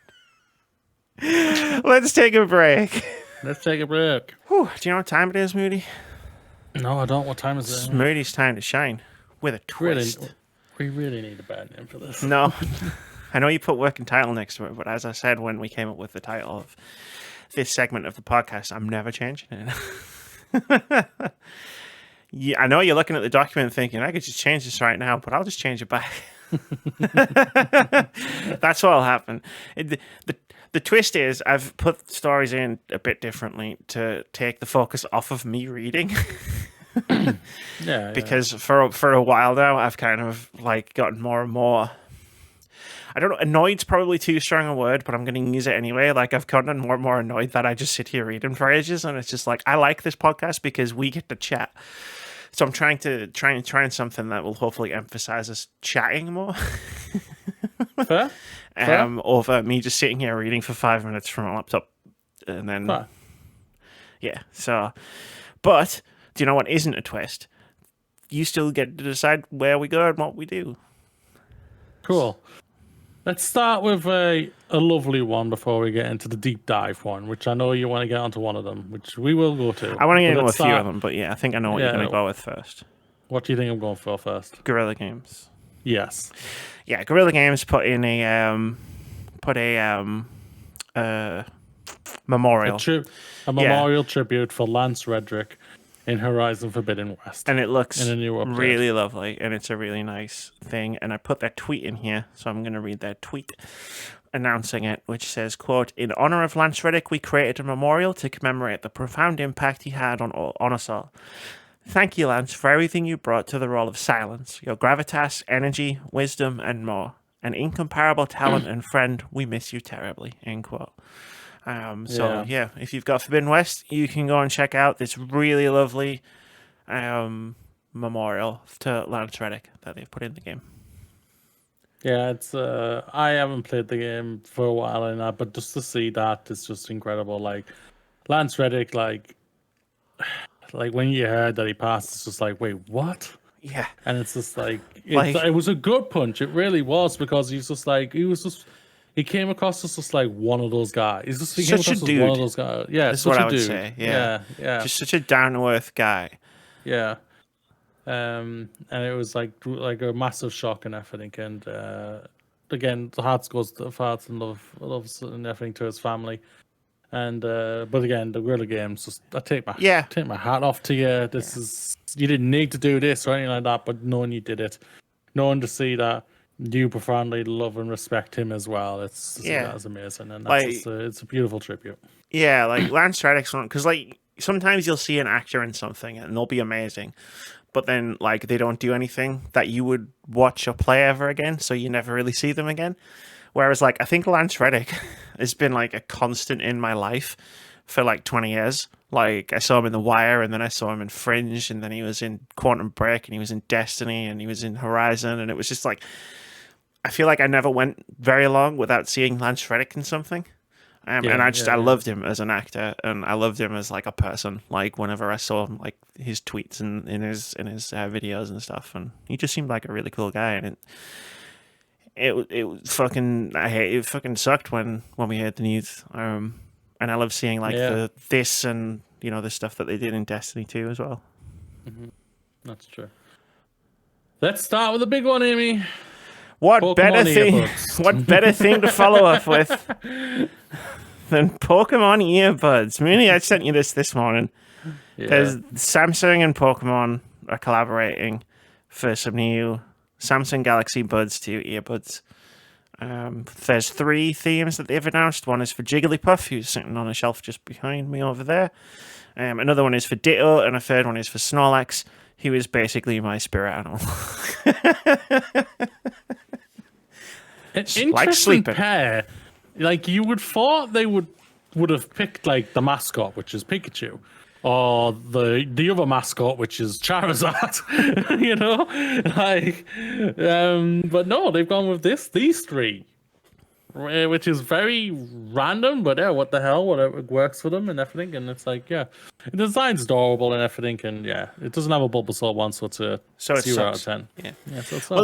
Let's take a break. Let's take a break. Whew, do you know what time it is, Moody? No, I don't. What time is it? It's Moody's time to shine with a twist. We really need a bad name for this. No, I know you put working title next to it, but as I said when we came up with the title of this segment of the podcast, I'm never changing it. Yeah, I know you're looking at the document thinking, I could just change this right now, but I'll just change it back. That's what'll happen. The twist is I've put stories in a bit differently to take the focus off of me reading. Because for a while now, I've kind of like gotten more and more. I don't know, annoyed's probably too strong a word, but I'm going to use it anyway. Like, I've gotten more and more annoyed that I just sit here reading for ages, and it's just like, I like this podcast because we get to chat. So I'm trying something that will hopefully emphasize us chatting more. Fair? Over me just sitting here reading for 5 minutes from a laptop. And then, yeah, so, but do you know what isn't a twist? You still get to decide where we go and what we do. Cool. Let's start with a lovely one before we get into the deep dive one, which I know you want to get onto one of them, which we will go to. I want to get into a few of them, but yeah, I think I know what you're going to go with first. What do you think I'm going for first? Guerilla Games. Yes. Yeah, Guerilla Games put in a memorial. A memorial tribute for Lance Reddick in Horizon Forbidden West. And it looks really lovely, and it's a really nice thing. And I put that tweet in here, so I'm going to read that tweet announcing it, which says, quote, "In honor of Lance Reddick, we created a memorial to commemorate the profound impact he had on us all. Thank you, Lance, for everything you brought to the role of Silence, your gravitas, energy, wisdom, and more. An incomparable talent and friend, we miss you terribly," end quote. If you've got Forbidden West, you can go and check out this really lovely memorial to Lance Reddick that they've put in the game. Yeah, it's I haven't played the game for a while and that, but just to see that is just incredible. Like Lance Reddick, like when you heard that he passed, it's just like, wait, what? Yeah, and it's just like it was a good punch. It really was, because he came across as just like one of those guys. He came across as one of those guys. Yeah, that's what I would say. Yeah, just such a down to earth guy. Yeah. And it was like a massive shock and everything. And again, the heart goes to hearts and loves and everything to his family. And but again, the Guerilla Games, I take my hat off to you. You didn't need to do this or anything like that, but knowing you did it, knowing to see that you profoundly love and respect him as well, that's amazing, and it's a beautiful tribute. Yeah, like Lance Reddick's one, because like sometimes you'll see an actor in something and they'll be amazing, but then like they don't do anything that you would watch or play ever again, so you never really see them again. Whereas like I think Lance Reddick has been like a constant in my life for like 20 years. Like I saw him in The Wire, and then I saw him in Fringe, and then he was in Quantum Break, and he was in Destiny, and he was in Horizon, and it was just like I feel like I never went very long without seeing Lance Reddick in something. I loved him as an actor, and I loved him as like a person. Like whenever I saw him, like his tweets and in his videos and stuff, and he just seemed like a really cool guy. And it fucking sucked when we heard the news. And I love seeing like this and the stuff that they did in Destiny 2 as well. Mm-hmm. That's true. Let's start with the big one, Amy. What better thing to follow up with than Pokemon earbuds? Mooney, I sent you this morning. Because Samsung and Pokemon are collaborating for some new Samsung Galaxy Buds 2 earbuds. There's 3 themes that they've announced. One is for Jigglypuff, who's sitting on a shelf just behind me over there. Another one is for Ditto, and a third one is for Snorlax, who is basically my spirit animal. An interesting pair. Like, you would thought they would have picked like the mascot, which is Pikachu, or the other mascot, which is Charizard. You know, like, but no, they've gone with these 3, which is very random. But yeah, what the hell? Whatever works for them and everything, and it's like, yeah, the design's adorable and everything, and yeah, it doesn't have a Bulbasaur one, so it's a 0 out of 10. Yeah. So well,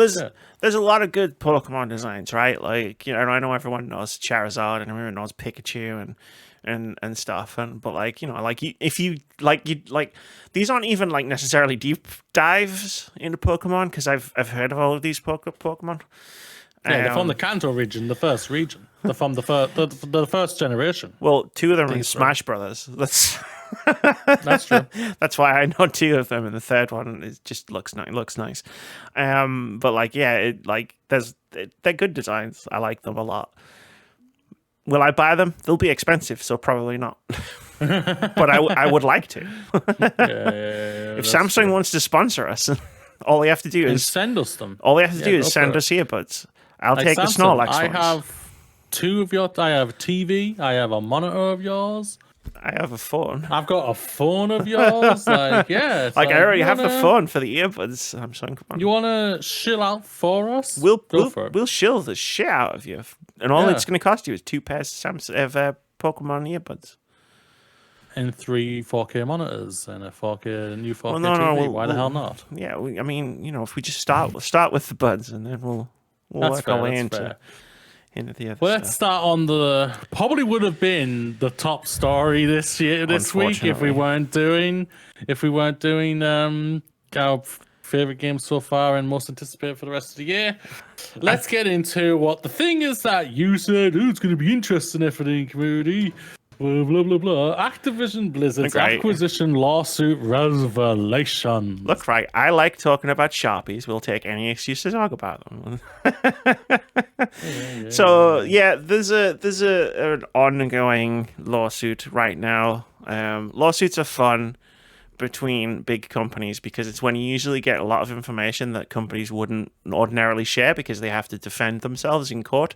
there's a lot of good Pokemon designs, right? Like, you know, I know everyone knows Charizard and everyone knows Pikachu and stuff, but like, you know, like if you like these aren't even like necessarily deep dives into Pokemon, because I've heard of all of these Pokemon. Yeah, they're from the Kanto region, the first region. They're from the first generation. Well, 2 of them are in Smash Brothers. That's true. That's why I know 2 of them, and the third one is just looks nice. But like, yeah, they're good designs. I like them a lot. Will I buy them? They'll be expensive, so probably not. But I would like to. If Samsung wants to sponsor us, all they have to do is send us them. All they have to do is send us earbuds. I'll take Samsung, the Snorlax ones. I have 2 of yours. I have a TV. I have a monitor of yours. I have a phone. I've got a phone of yours. Like, yeah. Like, I already have the phone for the earbuds. Samsung, come on. You want to shill out for us? We'll shill the shit out of you. And all it's going to cost you is 2 pairs of Pokemon earbuds. And 3 4K monitors and a 4K new 4K TV. Why the hell not? Yeah, I mean, you know, if we just start with the buds, and then we'll work our way into the other. Well, let's start on the probably would have been the top story this week if we weren't doing our favorite games so far and most anticipated for the rest of the year. Let's get into what the thing is that you said. Oh, it's going to be interesting, everything, community. Blah, blah, blah, blah. Activision Blizzard's acquisition lawsuit revelation. Look, right, I like talking about Sharpies. We'll take any excuse to talk about them. So, yeah, there's an ongoing lawsuit right now. Lawsuits are fun between big companies because it's when you usually get a lot of information that companies wouldn't ordinarily share because they have to defend themselves in court.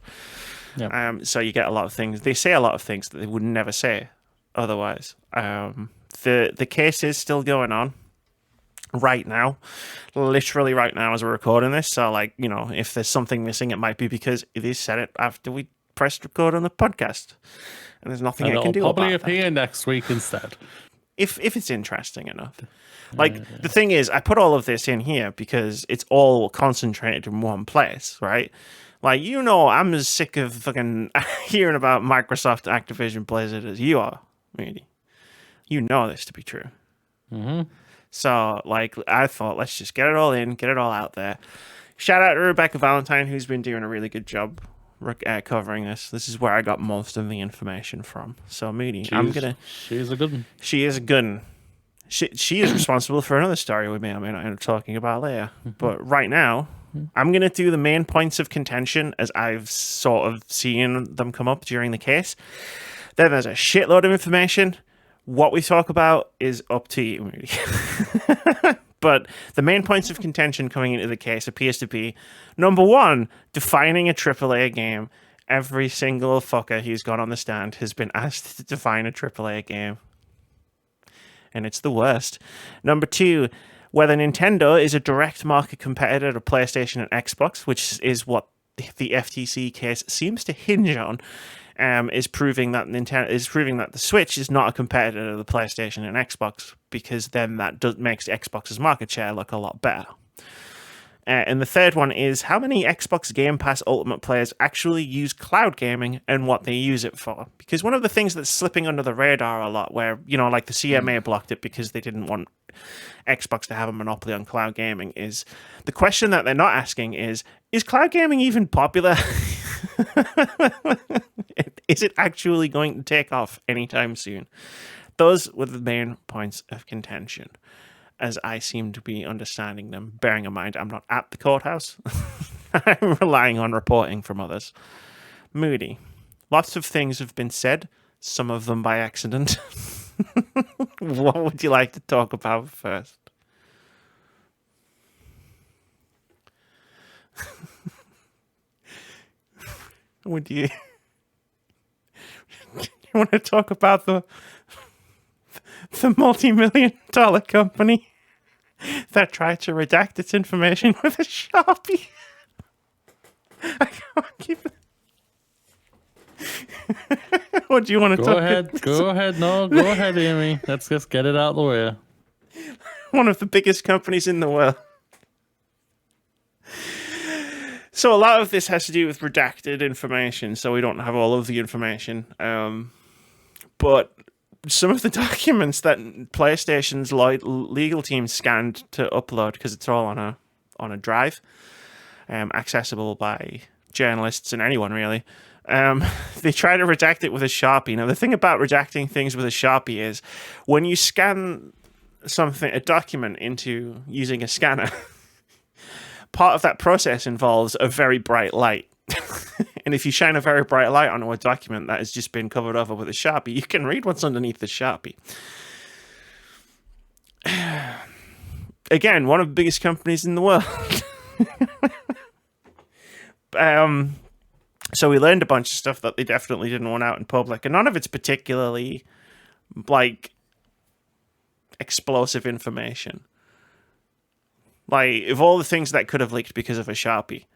Yep. So you get a lot of things. They say a lot of things that they would never say otherwise. The case is still going on right now, literally right now as we're recording this. So, like, you know, if there's something missing, it might be because it is said it after we pressed record on the podcast, and there's nothing I can do about that. It'll probably appear next week instead. If it's interesting enough. Like, the thing is, I put all of this in here because it's all concentrated in one place, right? Like, you know, I'm as sick of fucking hearing about Microsoft, Activision, Blizzard as you are, really. You know this to be true. Mm-hmm. So, like, I thought, let's just get it all in, get it all out there. Shout out to Rebecca Valentine, who's been doing a really good job covering this. This is where I got most of the information from. So, Moody, She's a good one. She is a good one. She is responsible for another story we may or may not end up talking about later. But right now, I'm going to do the main points of contention as I've sort of seen them come up during the case. Then there's a shitload of information. What we talk about is up to you, Moody. But the main points of contention coming into the case appears to be, number 1, defining a AAA game. Every single fucker who's gone on the stand has been asked to define a AAA game. And it's the worst. Number 2, whether Nintendo is a direct market competitor to PlayStation and Xbox, which is what the FTC case seems to hinge on, is proving that the Switch is not a competitor to the PlayStation and Xbox, because then that makes Xbox's market share look a lot better. And the third one is how many Xbox Game Pass Ultimate players actually use cloud gaming and what they use it for. Because one of the things that's slipping under the radar a lot, where, you know, like the CMA blocked it because they didn't want Xbox to have a monopoly on cloud gaming, is the question that they're not asking is cloud gaming even popular? Is it actually going to take off anytime soon? Those were the main points of contention, as I seem to be understanding them, bearing in mind I'm not at the courthouse. I'm relying on reporting from others. Moody. Lots of things have been said, some of them by accident. What would you like to talk about first? Would you want to talk about the multi-million-dollar company that tried to redact its information with a Sharpie? I can't keep it. What do you want to talk about? Go ahead, no, go ahead, Amy. Let's just get it out of the way. One of the biggest companies in the world. So a lot of this has to do with redacted information, so we don't have all of the information. But some of the documents that PlayStation's legal team scanned to upload, because it's all on a drive, accessible by journalists and anyone really. They try to redact it with a Sharpie. Now, the thing about redacting things with a Sharpie is when you scan a document into using a scanner, part of that process involves a very bright light. And if you shine a very bright light onto a document that has just been covered over with a Sharpie, you can read what's underneath the Sharpie. Again, one of the biggest companies in the world. So we learned a bunch of stuff that they definitely didn't want out in public, and none of it's particularly like explosive information. Like, of all the things that could have leaked because of a Sharpie,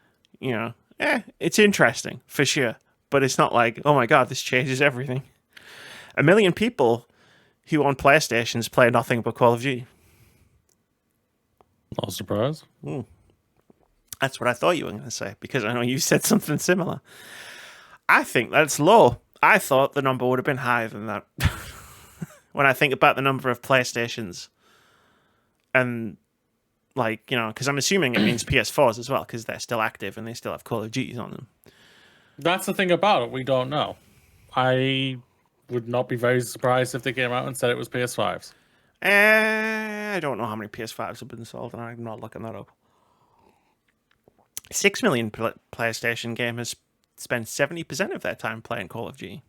it's interesting for sure, but it's not like, oh my god, this changes everything. 1 million people who own PlayStations play nothing but Call of Duty. No surprise. That's what I thought you were going to say, because I know you said something similar. I think that's low. I thought the number would have been higher than that. When I think about the number of PlayStations, and because I'm assuming it means PS4s as well, because they're still active and they still have Call of Duties on them. That's the thing about it. We don't know. I would not be very surprised if they came out and said it was PS5s. I don't know how many PS5s have been sold, and I'm not looking that up. 6 million PlayStation gamers spend 70% of their time playing Call of Duty.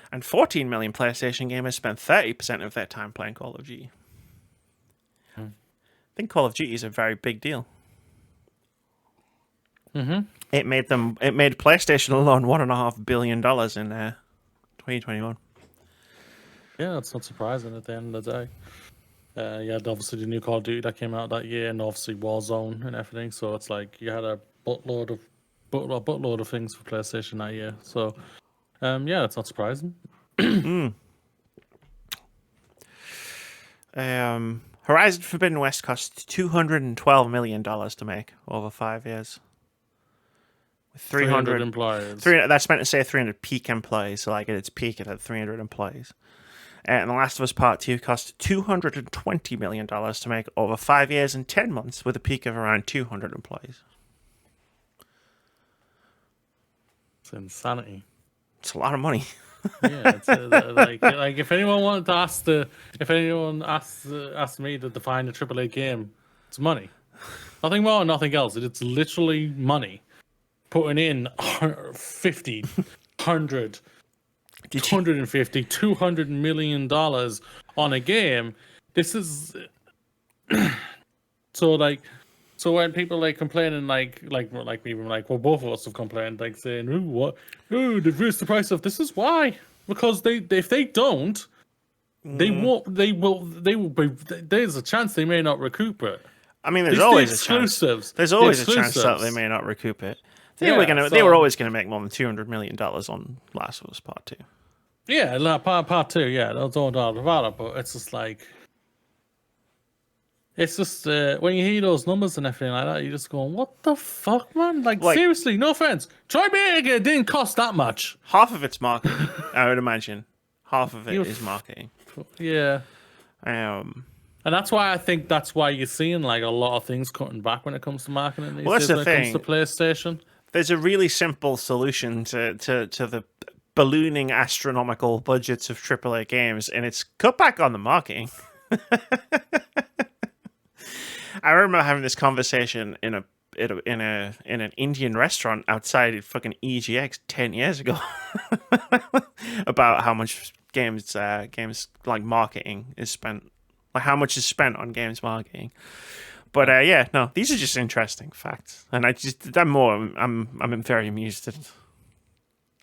And 14 million PlayStation gamers spend 30% of their time playing Call of Duty. I think Call of Duty is a very big deal. Mm-hmm. It made PlayStation alone $1.5 billion in 2021. Yeah, that's not surprising at the end of the day. You had obviously the new Call of Duty that came out that year, and obviously Warzone and everything. So it's like you had a buttload of things for PlayStation that year. So yeah, it's not surprising. Horizon Forbidden West cost $212 million to make over 5 years. With 300 employees. That's meant to say 300 peak employees. So like at its peak, it had 300 employees. And The Last of Us Part 2 cost $220 million to make over 5 years and 10 months, with a peak of around 200 employees. It's insanity. It's a lot of money. Yeah, it's like if anyone wanted to ask asked me to define a AAA game, it's money. Nothing more, nothing else. It's literally money. Putting in 50, 100, 250, $200 million on a game. This is so when people complaining well, both of us have complained, saying, they've raised the price of this. Is why, because if they don't, they will be, there's a chance they may not recoup it. I mean, there's always a chance that they may not recoup it. They were always gonna make more than $200 million on Last of Us Part 2. Yeah, part 2, yeah, that's all doubt about it, but it's just when you hear those numbers and everything like that, you're just going, what the fuck, man? Like seriously, no offense. Try making it didn't cost that much. Half of it's marketing, I would imagine. Half of it is marketing. Yeah. And that's why I think you're seeing a lot of things cutting back when it comes to marketing these days, when it comes to PlayStation. There's a really simple solution to the ballooning astronomical budgets of AAA games, and it's cut back on the marketing. I remember having this conversation in a in an Indian restaurant outside of fucking EGX 10 years ago about how much games like marketing is spent, like how much is spent on games marketing. But yeah, no, these are just interesting facts, and I'm very amused at.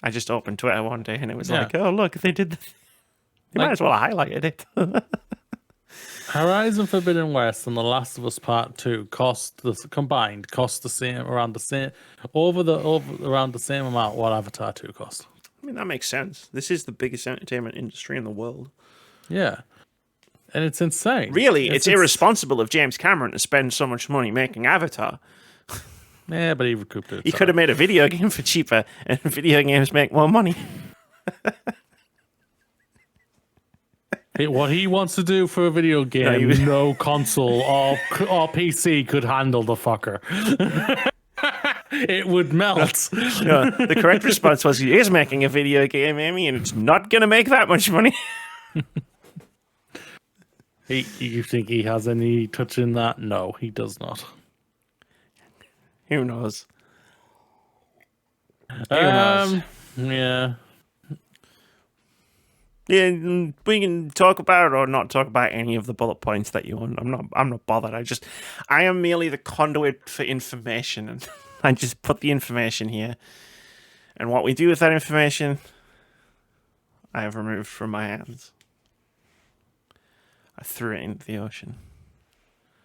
I just opened Twitter one day and it was like, oh look, they did. They might as well have highlighted it. Horizon Forbidden West and The Last of Us Part 2 cost the same around the same amount what Avatar 2 cost. I mean, that makes sense. This is the biggest entertainment industry in the world. Yeah. And it's insane. Really, it's irresponsible of James Cameron to spend so much money making Avatar. Yeah, but he recouped it. He could have made a video game for cheaper, and video games make more money. What he wants to do for a video game, no console or PC could handle the fucker. It would melt. No, the correct response was, he is making a video game, Amy, and it's not going to make that much money. You think he has any touch in that? No, he does not. Who knows? Who knows? Yeah. Yeah, we can talk about or not talk about any of the bullet points that you want. I'm not bothered. I am merely the conduit for information, and I just put the information here. And what we do with that information, I have removed from my hands. I threw it into the ocean.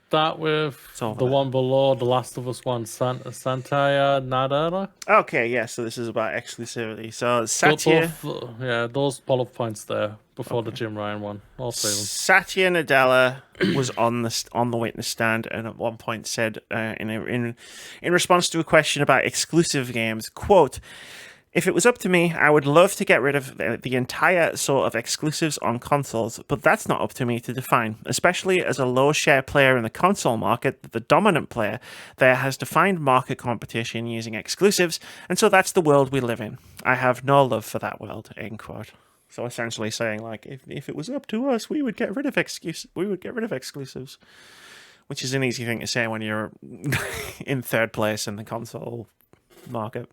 Start with the one below, The Last of Us 1, Santaya Nadella. Okay, yeah, so this is about exclusivity. So Satya... those bullet points there before the Jim Ryan one. All three of them. Satya Nadella was on the witness stand and at one point said, in response to a question about exclusive games, quote, "If it was up to me, I would love to get rid of the entire sort of exclusives on consoles, but that's not up to me to define. Especially as a low-share player in the console market, the dominant player there has defined market competition using exclusives, and so that's the world we live in. I have no love for that world," end quote. So essentially saying, like, if it was up to us, we would get rid of exclusives, which is an easy thing to say when you're in third place in the console market.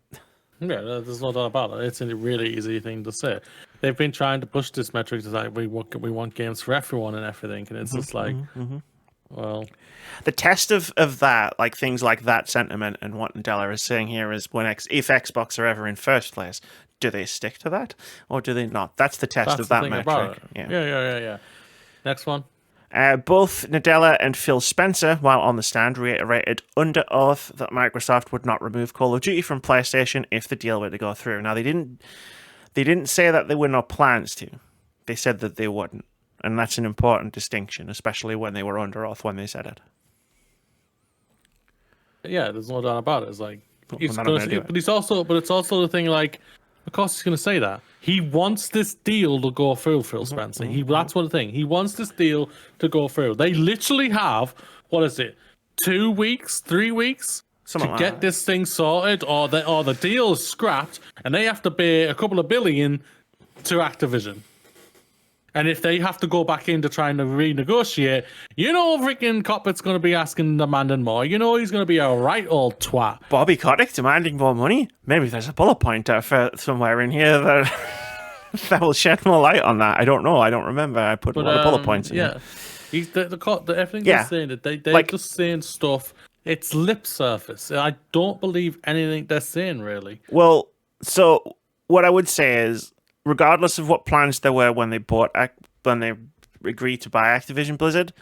Yeah, there's no doubt about it. It's a really easy thing to say. They've been trying to push this metric to like we want games for everyone and everything, and it's just like, well, the test of that, like things like that sentiment and what Nadella is saying here is if Xbox are ever in first place, do they stick to that or do they not? That's the test of that metric. Yeah. Next one. Both Nadella and Phil Spencer, while on the stand, reiterated under oath that Microsoft would not remove Call of Duty from PlayStation if the deal were to go through. Now, they didn't say that there were no plans to. They said that they wouldn't. And that's an important distinction, especially when they were under oath when they said it. Yeah, there's no doubt about it. It's like, but it's also the thing, like, of course he's going to say that. He wants this deal to go through, Phil Spencer. That's what the thing. He wants this deal to go through. They literally have, 2 weeks, 3 weeks to get this thing sorted, or the deal is scrapped, and they have to pay a couple of billion to Activision. And if they have to go back in to try and renegotiate, freaking Coppet's going to be demanding more. He's going to be a right old twat. Bobby Kotick demanding more money? Maybe there's a bullet point somewhere in here that will shed more light on that. I don't know. I don't remember. I put a lot of bullet points in here. Everything they're saying, that they're just saying stuff. It's lip surface. I don't believe anything they're saying, really. Well, so what I would say is, regardless of what plans there were when they agreed to buy Activision Blizzard,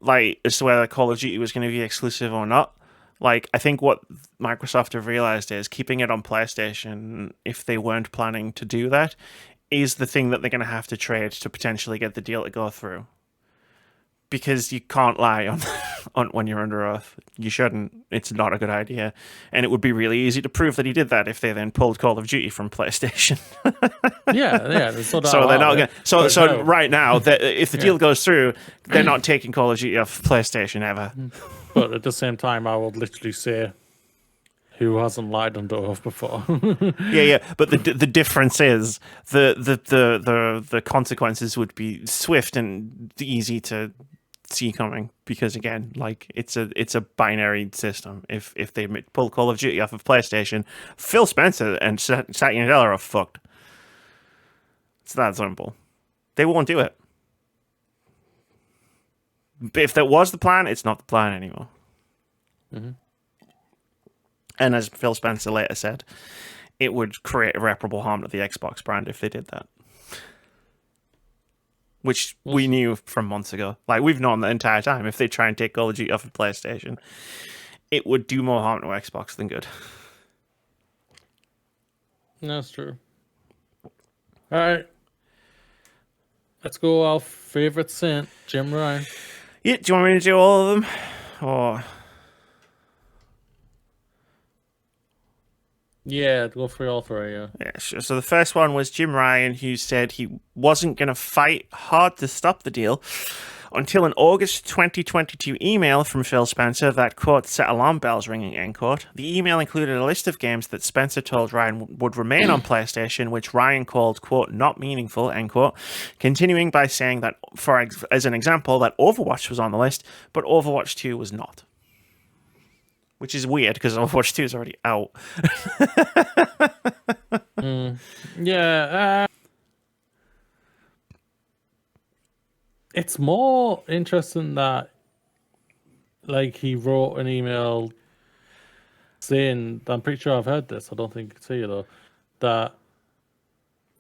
like as to whether Call of Duty was going to be exclusive or not, like I think what Microsoft have realized is keeping it on PlayStation, if they weren't planning to do that, is the thing that they're going to have to trade to potentially get the deal to go through. Because you can't lie on when you're under oath. You shouldn't. It's not a good idea. And it would be really easy to prove that he did that if they then pulled Call of Duty from PlayStation. Yeah. So they're not going. So right now, if the deal goes through, they're not taking Call of Duty off PlayStation ever. But at the same time, I would literally say, who hasn't lied under oath before? Yeah. But the difference is the consequences would be swift and easy to see coming because again, like it's a binary system. If they pull Call of Duty off of PlayStation, Phil Spencer and Satya Nadella are fucked. It's that simple. They won't do it. But if that was the plan, it's not the plan anymore. Mm-hmm. And as Phil Spencer later said, it would create irreparable harm to the Xbox brand if they did that. Which we knew from months ago. Like, we've known the entire time. If they try and take Call of Duty off of PlayStation, it would do more harm to Xbox than good. That's true. All right. Let's go our favorite saint, Jim Ryan. Yeah, do you want me to do all of them? Or... Yeah, go for all three, yeah. Yeah, sure. So the first one was Jim Ryan, who said he wasn't going to fight hard to stop the deal until an August 2022 email from Phil Spencer that, quote, set alarm bells ringing, end quote. The email included a list of games that Spencer told Ryan would remain on PlayStation, which Ryan called, quote, not meaningful, end quote, continuing by saying that, as an example, that Overwatch was on the list, but Overwatch 2 was not. Which is weird, because Overwatch 2 is already out. Yeah. It's more interesting that, like, he wrote an email saying, I'm pretty sure I've heard this, I don't think I can say it though, that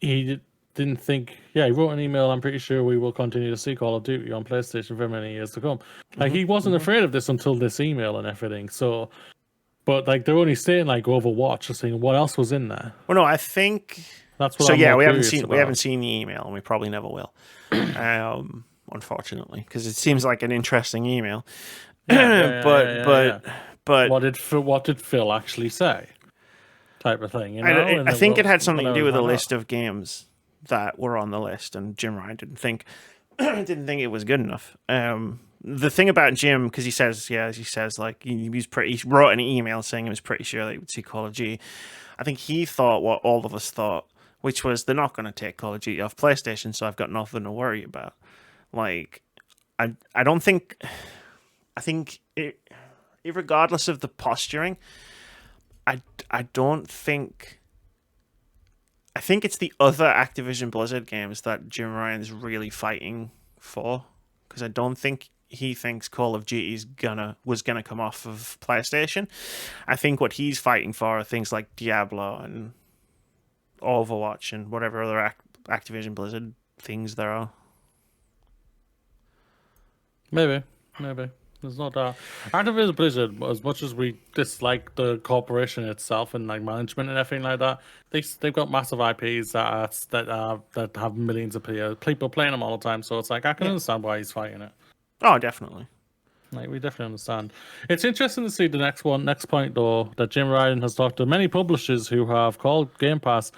he didn't think, he wrote an email, I'm pretty sure we will continue to see Call of Duty on PlayStation for many years to come. Like, he wasn't afraid of this until this email and everything, so, but, like, they're only saying, like, Overwatch, or saying, what else was in there? Well, no, I think... That's what so, I'm yeah, more we haven't curious seen the email, and we probably never will. Unfortunately, because it seems like an interesting email. But what did Phil actually say? Type of thing, you know? I think it had something to do with a list of games that were on the list, and Jim Ryan didn't think it was good enough. The thing about Jim, because he says, as he says, like he wrote an email saying he was pretty sure that he would see Call of Duty. I think he thought what all of us thought, which was they're not going to take Call of Duty off PlayStation, so I've got nothing to worry about. Like, I think regardless of the posturing, I think it's the other Activision Blizzard games that Jim Ryan's really fighting for, because I don't think he thinks Call of Duty was gonna come off of PlayStation. I think what he's fighting for are things like Diablo and Overwatch and whatever other Activision Blizzard things there are. Maybe. There's no doubt. Activision Blizzard, as much as we dislike the corporation itself and like management and everything like that, they've got massive IPs that have millions of people playing them all the time. So it's like I can understand why he's fighting it. Oh, definitely. Like, we definitely understand. It's interesting to see the next point though, that Jim Ryan has talked to many publishers who have called Game Pass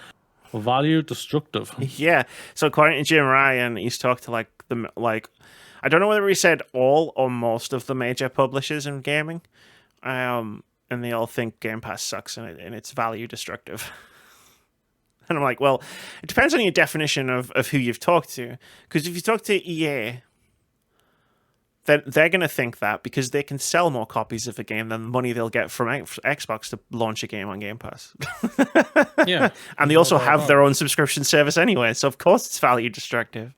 value destructive. Yeah. So according to Jim Ryan, he's talked to I don't know whether he said all or most of the major publishers in gaming, and they all think Game Pass sucks and it's value destructive. And I'm like, well, it depends on your definition of who you've talked to. Because if you talk to EA, then they're going to think that because they can sell more copies of a game than the money they'll get from Xbox to launch a game on Game Pass. Yeah. And they also have their own subscription service anyway, so of course it's value destructive.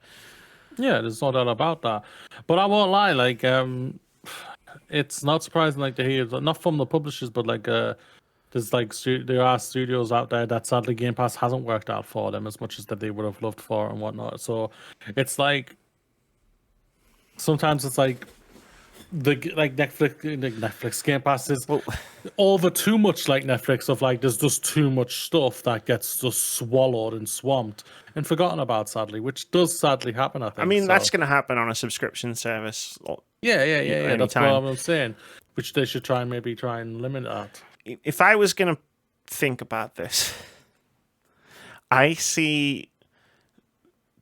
Yeah, there's no doubt about that. But I won't lie, like, it's not surprising, like, to hear, not from the publishers, but like, there's like there are studios out there that sadly Game Pass hasn't worked out for them as much as that they would have loved for and whatnot. So it's like sometimes it's like Netflix Game Pass is over too much like Netflix of like there's just too much stuff that gets just swallowed and swamped and forgotten about, sadly, which does sadly happen, I think. I mean, that's going to happen on a subscription service. Yeah. That's what I'm saying. Which they should try and limit that. If I was going to think about this, I see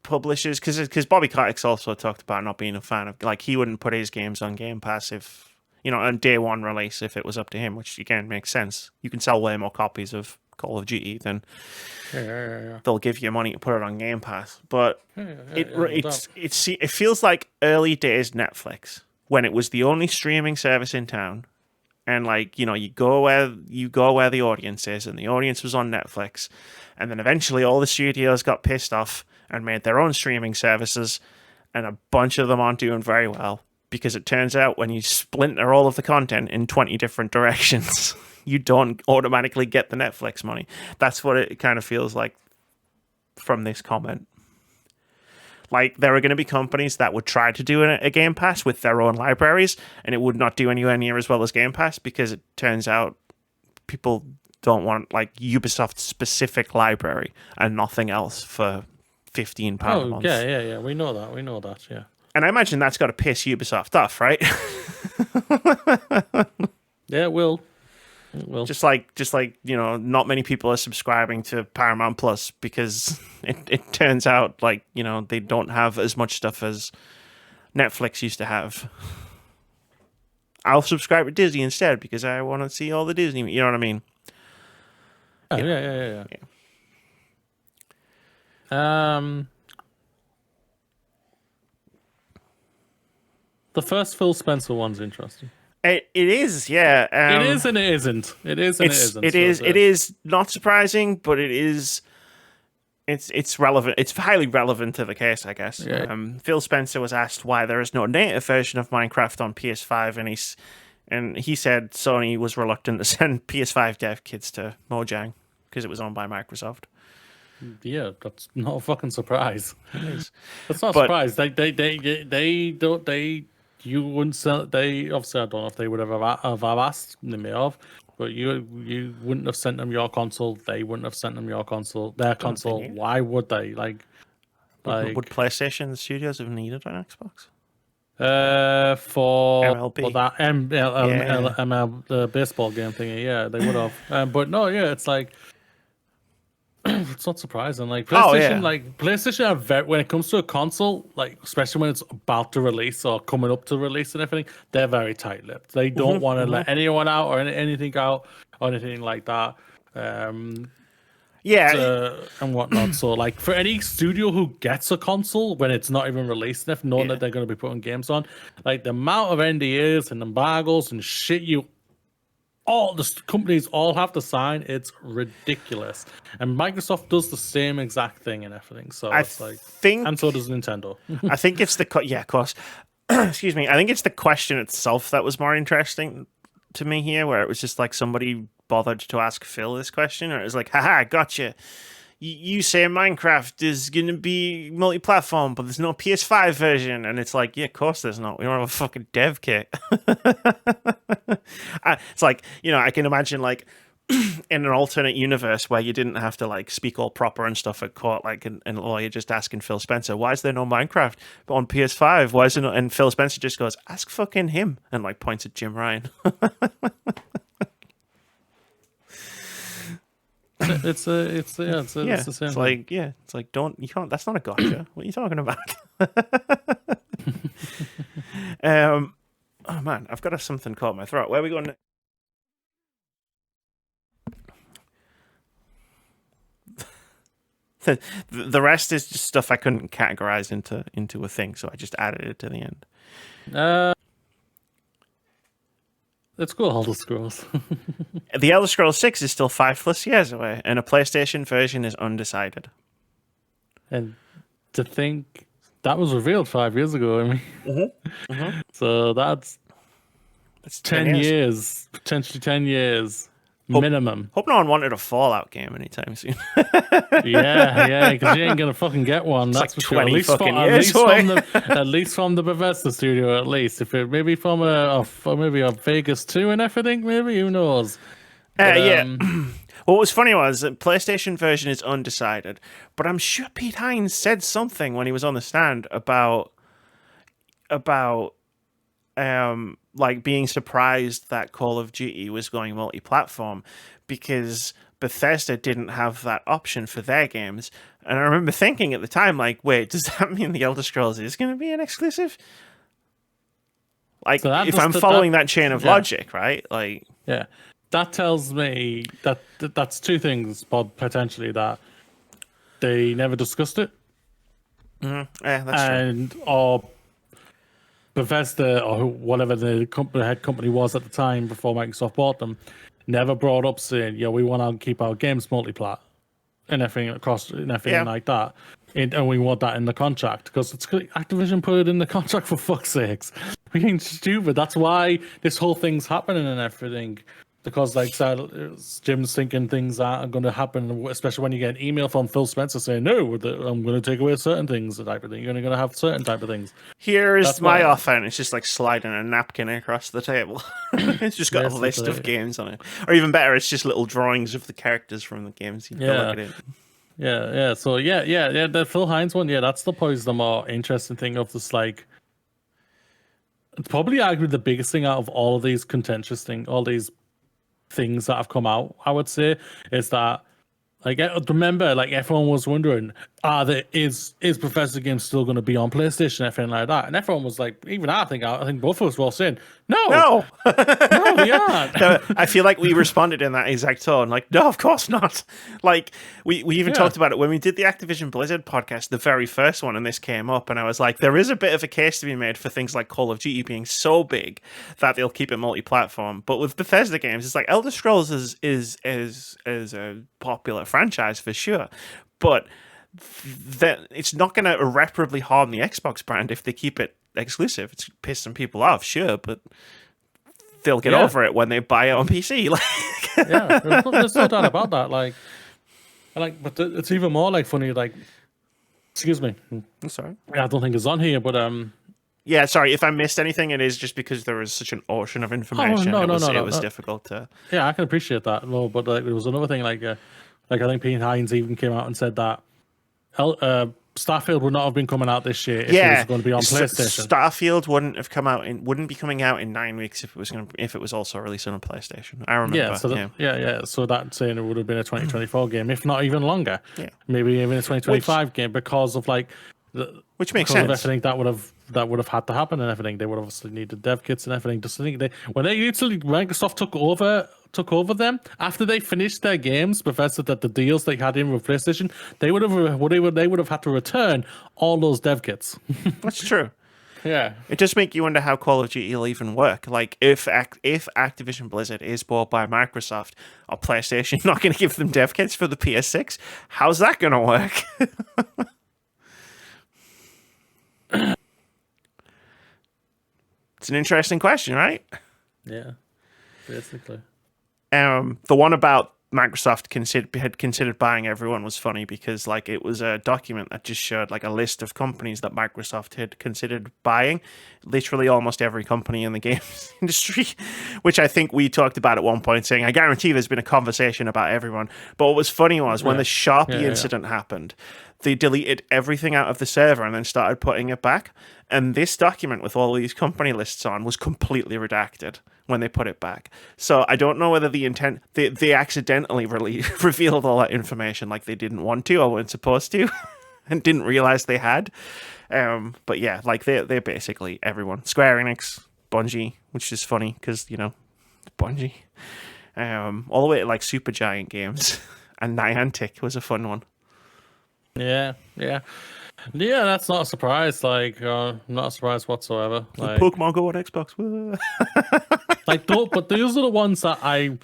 publishers, because Bobby Kotick's also talked about not being a fan of, like, he wouldn't put his games on Game Pass if, on day one release if it was up to him, which again makes sense. You can sell way more copies of Call of Duty, then Yeah. they'll give you money to put it on Game Pass. But It it feels like early days Netflix, when it was the only streaming service in town, and like, you know, you go where the audience is, and the audience was on Netflix, and then eventually all the studios got pissed off and made their own streaming services, and a bunch of them aren't doing very well, because it turns out when you splinter all of the content in 20 different directions, you don't automatically get the Netflix money. That's what it kind of feels like from this comment. Like, there are going to be companies that would try to do a Game Pass with their own libraries, and it would not do anywhere near as well as Game Pass, because it turns out people don't want, like, Ubisoft's specific library and nothing else for £15 a month. Yeah. We know that, yeah. And I imagine that's got to piss Ubisoft off, right? Yeah, it will. Just like you know, not many people are subscribing to Paramount Plus because it turns out, like, you know, they don't have as much stuff as Netflix used to have. I'll subscribe to Disney instead because I want to see all the Disney. You know what I mean? Yeah. The first Phil Spencer one's interesting. It is, yeah. It is and it isn't. It is and it isn't. It is not surprising, but it is. It's relevant. It's highly relevant to the case, I guess. Yeah. Phil Spencer was asked why there is no native version of Minecraft on PS5, and he said Sony was reluctant to send PS5 dev kits to Mojang because it was owned by Microsoft. Yeah, that's not a fucking surprise. It is. That's not a surprise. They don't. You wouldn't sell. They obviously, I don't know if they would have asked. They may have, but you wouldn't have sent them your console. They wouldn't have sent them your console. Their console. Why would they? Would PlayStation Studios have needed an Xbox? For MLB. That ML the baseball game thingy. Yeah, they would have. But no, yeah, it's like. It's not surprising. Like PlayStation, PlayStation are very, when it comes to a console, like especially when it's about to release or coming up to release and everything, they're very tight-lipped. They don't want to let anyone out or anything out or anything like that. And whatnot. So, like, for any studio who gets a console when it's not even released, knowing that they're going to be putting games on, like the amount of NDAs and embargoes and shit all the companies all have to sign, it's ridiculous. And Microsoft does the same exact thing and everything. So and so does Nintendo. I think it's of course. Excuse me. I think it's the question itself that was more interesting to me here, where it was just like somebody bothered to ask Phil this question, or it was like, haha, gotcha. You say Minecraft is going to be multi-platform, but there's no PS5 version. And it's like, yeah, of course there's not. We don't have a fucking dev kit. It's like, you know, I can imagine, like, in an alternate universe where you didn't have to, like, speak all proper and stuff at court, like, and a lawyer just asking Phil Spencer, why is there no Minecraft on PS5? Why is there not? And Phil Spencer just goes, ask fucking him, and, like, points at Jim Ryan. It's the same. It's like, it's like, you can't. That's not a gotcha. What are you talking about? Oh man, I've got something caught in my throat. Where are we going? The rest is just stuff I couldn't categorize into a thing, so I just added it to the end. Let's go Elder Scrolls. The Elder Scrolls 6 is still 5+ years away, and a PlayStation version is undecided. And to think that was revealed 5 years ago, I mean. So that's 10 years, potentially 10 years minimum. Hope no one wanted a Fallout game anytime soon. yeah, because you ain't gonna fucking get one. That's like for 20 sure. fucking years away. At least from the Bethesda studio, at least. If it maybe from maybe a Vegas 2 and everything, maybe who knows? But, What was funny was that PlayStation version is undecided, but I'm sure Pete Hines said something when he was on the stand about like being surprised that Call of Duty was going multi-platform because Bethesda didn't have that option for their games. And I remember thinking at the time, like, wait, does that mean the Elder Scrolls is going to be an exclusive? Like, so if I'm following that chain of logic, right? Like, yeah, that tells me that's two things, potentially, that they never discussed it, Yeah, that's true. and or Bethesda or whatever the head company was at the time before Microsoft bought them, never brought up saying, "Yeah, we want to keep our games multiplat and everything across and everything Yeah. like that, and we want that in the contract because it's Activision put it in the contract for fuck's sakes. We ain't stupid. That's why this whole thing's happening and everything." Because like Jim's thinking things are going to happen, especially when you get an email from Phil Spencer saying, "No, I'm going to take away certain things," type of thing. You're going to have certain type of things. Here's my offer, and it's just like sliding a napkin across the table. It's just got a list of games on it. Or even better, it's just little drawings of the characters from the games. You can look at it. Yeah. So yeah. The Phil Hines one, that's probably the more interesting thing of this. Like, it's probably arguably the biggest thing out of all of these contentious things, all these things that have come out. I would say is that. Like, remember, like, everyone was wondering, is Professor Games still going to be on PlayStation and everything like that? And everyone was like, even I think both of us were all saying, no, they aren't. No, I feel like we responded in that exact tone, like, no, of course not. Like, we even talked about it when we did the Activision Blizzard podcast, the very first one, and this came up, and I was like, there is a bit of a case to be made for things like Call of Duty being so big that they'll keep it multi-platform. But with Bethesda games, it's like Elder Scrolls is a popular franchise for sure, but that it's not going to irreparably harm the Xbox brand if they keep it exclusive. It's pissed some people off, sure, but they'll get over it when they buy it on PC. There's no doubt about that. But it's even more like funny. Like, excuse me, I'm sorry. I don't think it's on here, but yeah, sorry if I missed anything. It is just because there was such an ocean of information. It was difficult to. Yeah, I can appreciate that. No, but like, there was another thing. Like I think Pete Hines even came out and said that Starfield would not have been coming out this year if it was going to be on PlayStation. Starfield wouldn't be coming out in 9 weeks if it was also released on a PlayStation. I remember. So that's saying it would have been a 2024 game, if not even longer. Yeah. Maybe even a 2025 game because of like which makes sense. Of everything that would have had to happen and everything. They would obviously needed dev kits and everything. Just think Microsoft took over them after they finished their games. Bethesda that the deals they had in with PlayStation, they would have had to return all those dev kits. That's true. Yeah, it does make you wonder how Call of Duty will even work. Like, if Activision Blizzard is bought by Microsoft, or PlayStation not going to give them dev kits for the PS6, how's that going to work? It's an interesting question, right? Yeah, basically. The one about Microsoft had considered buying everyone was funny because like it was a document that just showed like a list of companies that Microsoft had considered buying, literally almost every company in the games industry, which I think we talked about at one point, saying I guarantee there's been a conversation about everyone. But what was funny was when the Sharpie incident happened, they deleted everything out of the server and then started putting it back. And this document with all these company lists on was completely redacted when they put it back. So I don't know whether they accidentally revealed all that information like they didn't want to or weren't supposed to and didn't realize they had. But yeah, like they're basically everyone. Square Enix, Bungie, which is funny because, you know, Bungie. All the way to like Supergiant Games and Niantic was a fun one. Yeah. That's not a surprise. Like, not a surprise whatsoever. Like, Pokemon Go on Xbox. but those are the ones that I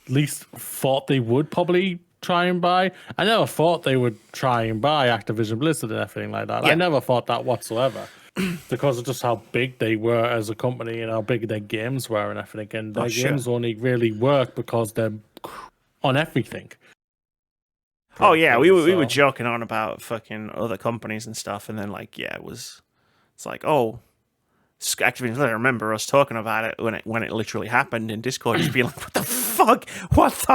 least thought they would probably try and buy. I never thought they would try and buy Activision Blizzard and everything like that. Yeah. I never thought that whatsoever because of just how big they were as a company and how big their games were and everything. And their games only really work because they're on everything. Oh yeah, we were joking on about fucking other companies and stuff, and then like it's like, oh, Activision. I remember us talking about it when it literally happened in Discord, just being like, what the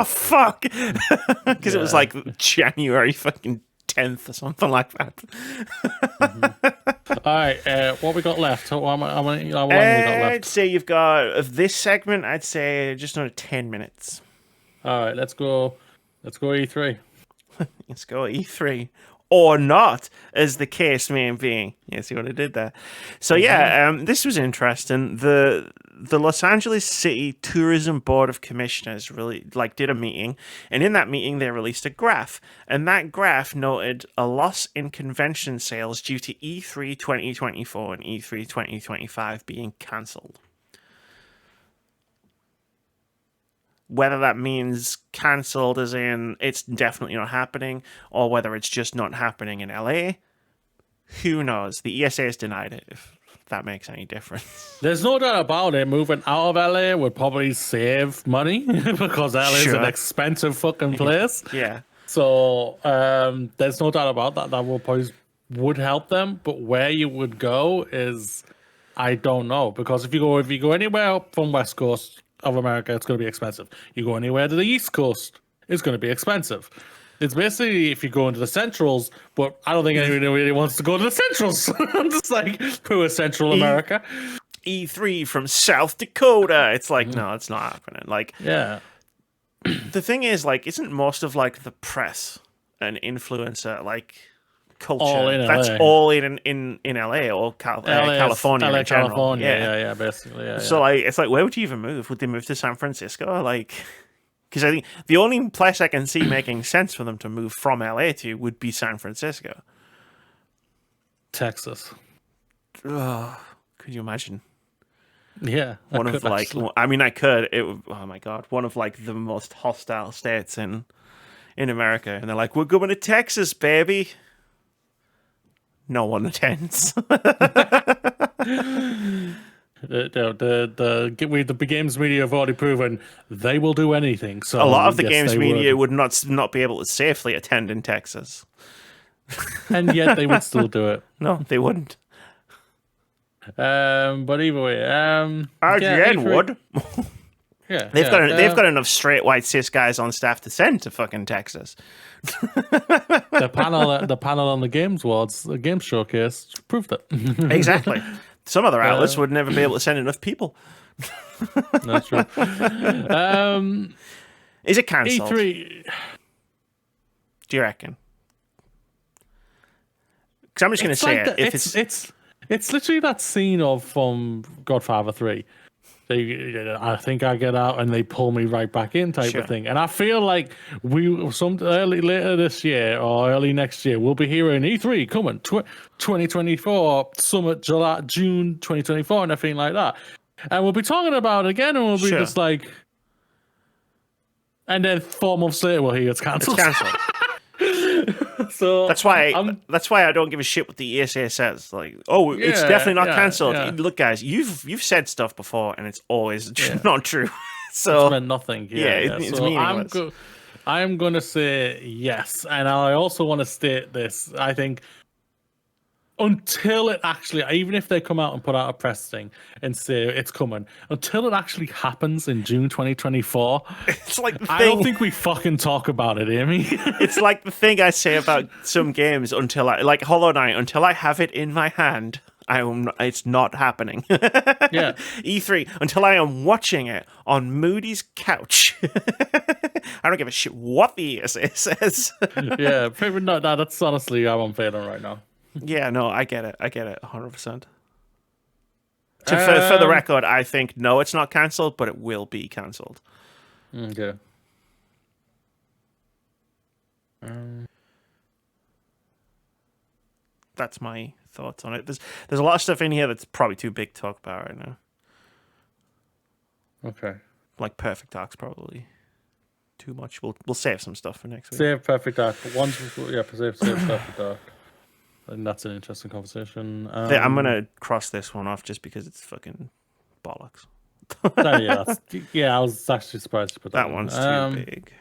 fuck, because it was like January fucking 10th or something like that. Mm-hmm. All right, what we got left? How long we got left? I'd say you've got of this segment. I'd say just under 10 minutes. All right, let's go E3. Let's go E3. or not, as the case may be. You see what I did there? So this was interesting. The Los Angeles City Tourism Board of Commissioners really did a meeting, and in that meeting they released a graph, and that graph noted a loss in convention sales due to E3 2024 and E3 2025 being cancelled. Whether that means cancelled as in it's definitely not happening, or whether it's just not happening in LA, who knows? The ESA has denied it, if that makes any difference. There's no doubt about it. Moving out of LA would probably save money because LA is an expensive fucking place. Yeah. So there's no doubt about that. That would help them. But where you would go is, I don't know, because if you go anywhere from West Coast of America, it's going to be expensive. You go anywhere to the East Coast, it's going to be expensive. It's basically if you go into the Centrals, but I don't think anybody really wants to go to the Centrals. I'm just like, poor Central America. E3 from South Dakota. It's like, no, it's not happening. Like, yeah. The thing is, like, isn't most of like the press and influencer culture all in that's LA. All in LA or California LA, in general. California, yeah, basically. Yeah, so it's like, where would you even move? Would they move to San Francisco? Like, because I think the only place I can see making sense for them to move from LA to would be San Francisco. Texas. Could you imagine? Yeah. One of I could. It would, oh my god, one of the most hostile states in America, and they're like, we're going to Texas, baby. No one attends. The games media have already proven they will do anything. So a lot of the games media would not be able to safely attend in Texas, and yet they would still do it. No, they wouldn't. But either way, IGN would. Yeah, they've got enough straight white cis guys on staff to send to fucking Texas. the panel on the Games Awards, the Games Showcase, proved it. Exactly. Some other outlets would never be able to send enough people. That's true. Is it cancelled? E3. Do you reckon? Because I'm just going to say it's literally that scene from Godfather 3. I think I get out and they pull me right back in type of thing. And I feel like later this year or early next year, we'll be hearing E3 coming 2024, Summit June 2024 and everything like that. And we'll be talking about it again and we'll be just like, and then 4 months later we'll hear it's cancelled. It's cancelled. So that's why I don't give a shit what the ESA says. Like, it's definitely not cancelled. Yeah. Look, guys, you've said stuff before, and it's always not true. So it's meant nothing. It's so meaningless. I'm going to say yes, and I also want to state this. I think until it actually, even if they come out and put out a press thing and say it's coming, until it actually happens in June 2024, it's like I don't think we fucking talk about it, Amy. It's like the thing I say about some games until Hollow Knight, until I have it in my hand, it's not happening. Yeah. E3, until I am watching it on Moody's couch. I don't give a shit what the ESA says. Yeah, probably not. That's honestly how I'm feeling right now. Yeah, no, I get it 100%. For the record, I think no, it's not cancelled, but it will be cancelled. Okay. That's my thoughts on it. There's a lot of stuff in here that's probably too big to talk about right now. Okay. Like Perfect Dark's probably too much. We'll save some stuff for next week. Save Perfect Dark. Save Perfect Dark. And that's an interesting conversation. I'm gonna cross this one off just because it's fucking bollocks. I was actually surprised to put that. That one's too big.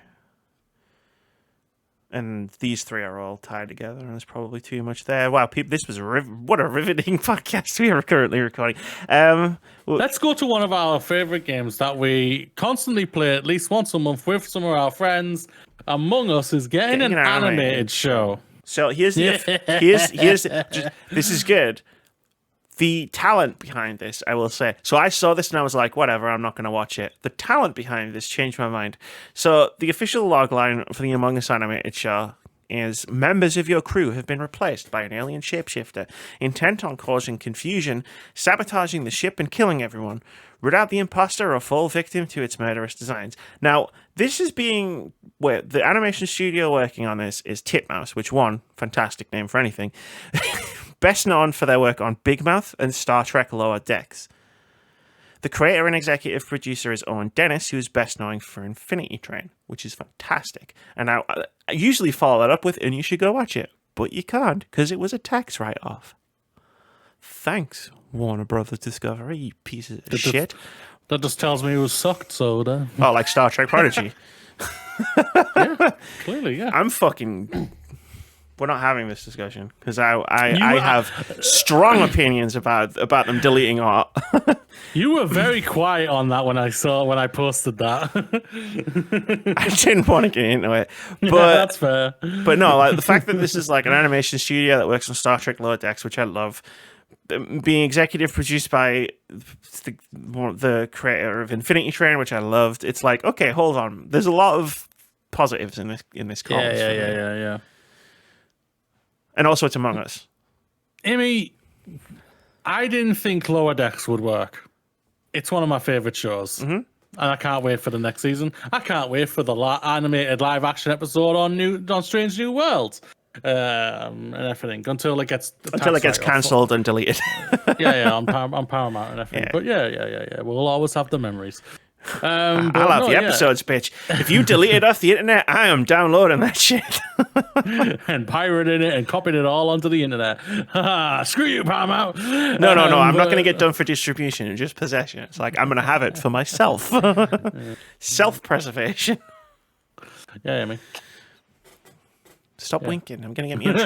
And these three are all tied together, and there's probably too much there. Wow, people, this was what a riveting podcast we are currently recording. Let's go to one of our favorite games that we constantly play at least once a month with some of our friends. Among Us is getting an animated show. So here's this is good. The talent behind this, I will say. So I saw this and I was like, whatever, I'm not going to watch it. The talent behind this changed my mind. So the official logline for the Among Us animated show is members of your crew have been replaced by an alien shapeshifter intent on causing confusion, sabotaging the ship, and killing everyone. Root out the imposter or fall victim to its murderous designs. Now, this is being where the animation studio working on this is Titmouse, which one, fantastic name for anything, best known for their work on Big Mouth and Star Trek Lower Decks. The creator and executive producer is Owen Dennis, who is best known for Infinity Train, which is fantastic. And I usually follow that up with, and you should go watch it, but you can't because it was a tax write-off. Thanks, Warner Brothers Discovery, you pieces of shit. That just tells me it was sucked, so... Oh, like Star Trek Prodigy. Yeah, clearly, yeah. I'm fucking... We're not having this discussion because I have strong opinions about them deleting art. You were very quiet on that when I posted that. I didn't want to get into it, but yeah, that's fair. But no, like the fact that this is like an animation studio that works on Star Trek Lower Decks, which I love, being executive produced by the creator of Infinity Train, which I loved. It's like, okay, hold on. There's a lot of positives in this column. Yeah. And also, it's Among Us. Amy, I didn't think Lower Decks would work. It's one of my favorite shows. Mm-hmm. And I can't wait for the next season. I can't wait for the animated live-action episode on Strange New Worlds. And everything until it gets cancelled and deleted. yeah, on Paramount and everything. Yeah. But we'll always have the memories. I'll have the episodes, bitch. If you delete it off the internet, I am downloading that shit. And pirating it and copying it all onto the internet. Screw you, Paramount. No. I'm not going to get done for distribution, just possession. It's like, I'm going to have it for myself. Self-preservation. Yeah, I mean. Stop winking. I'm going to get me in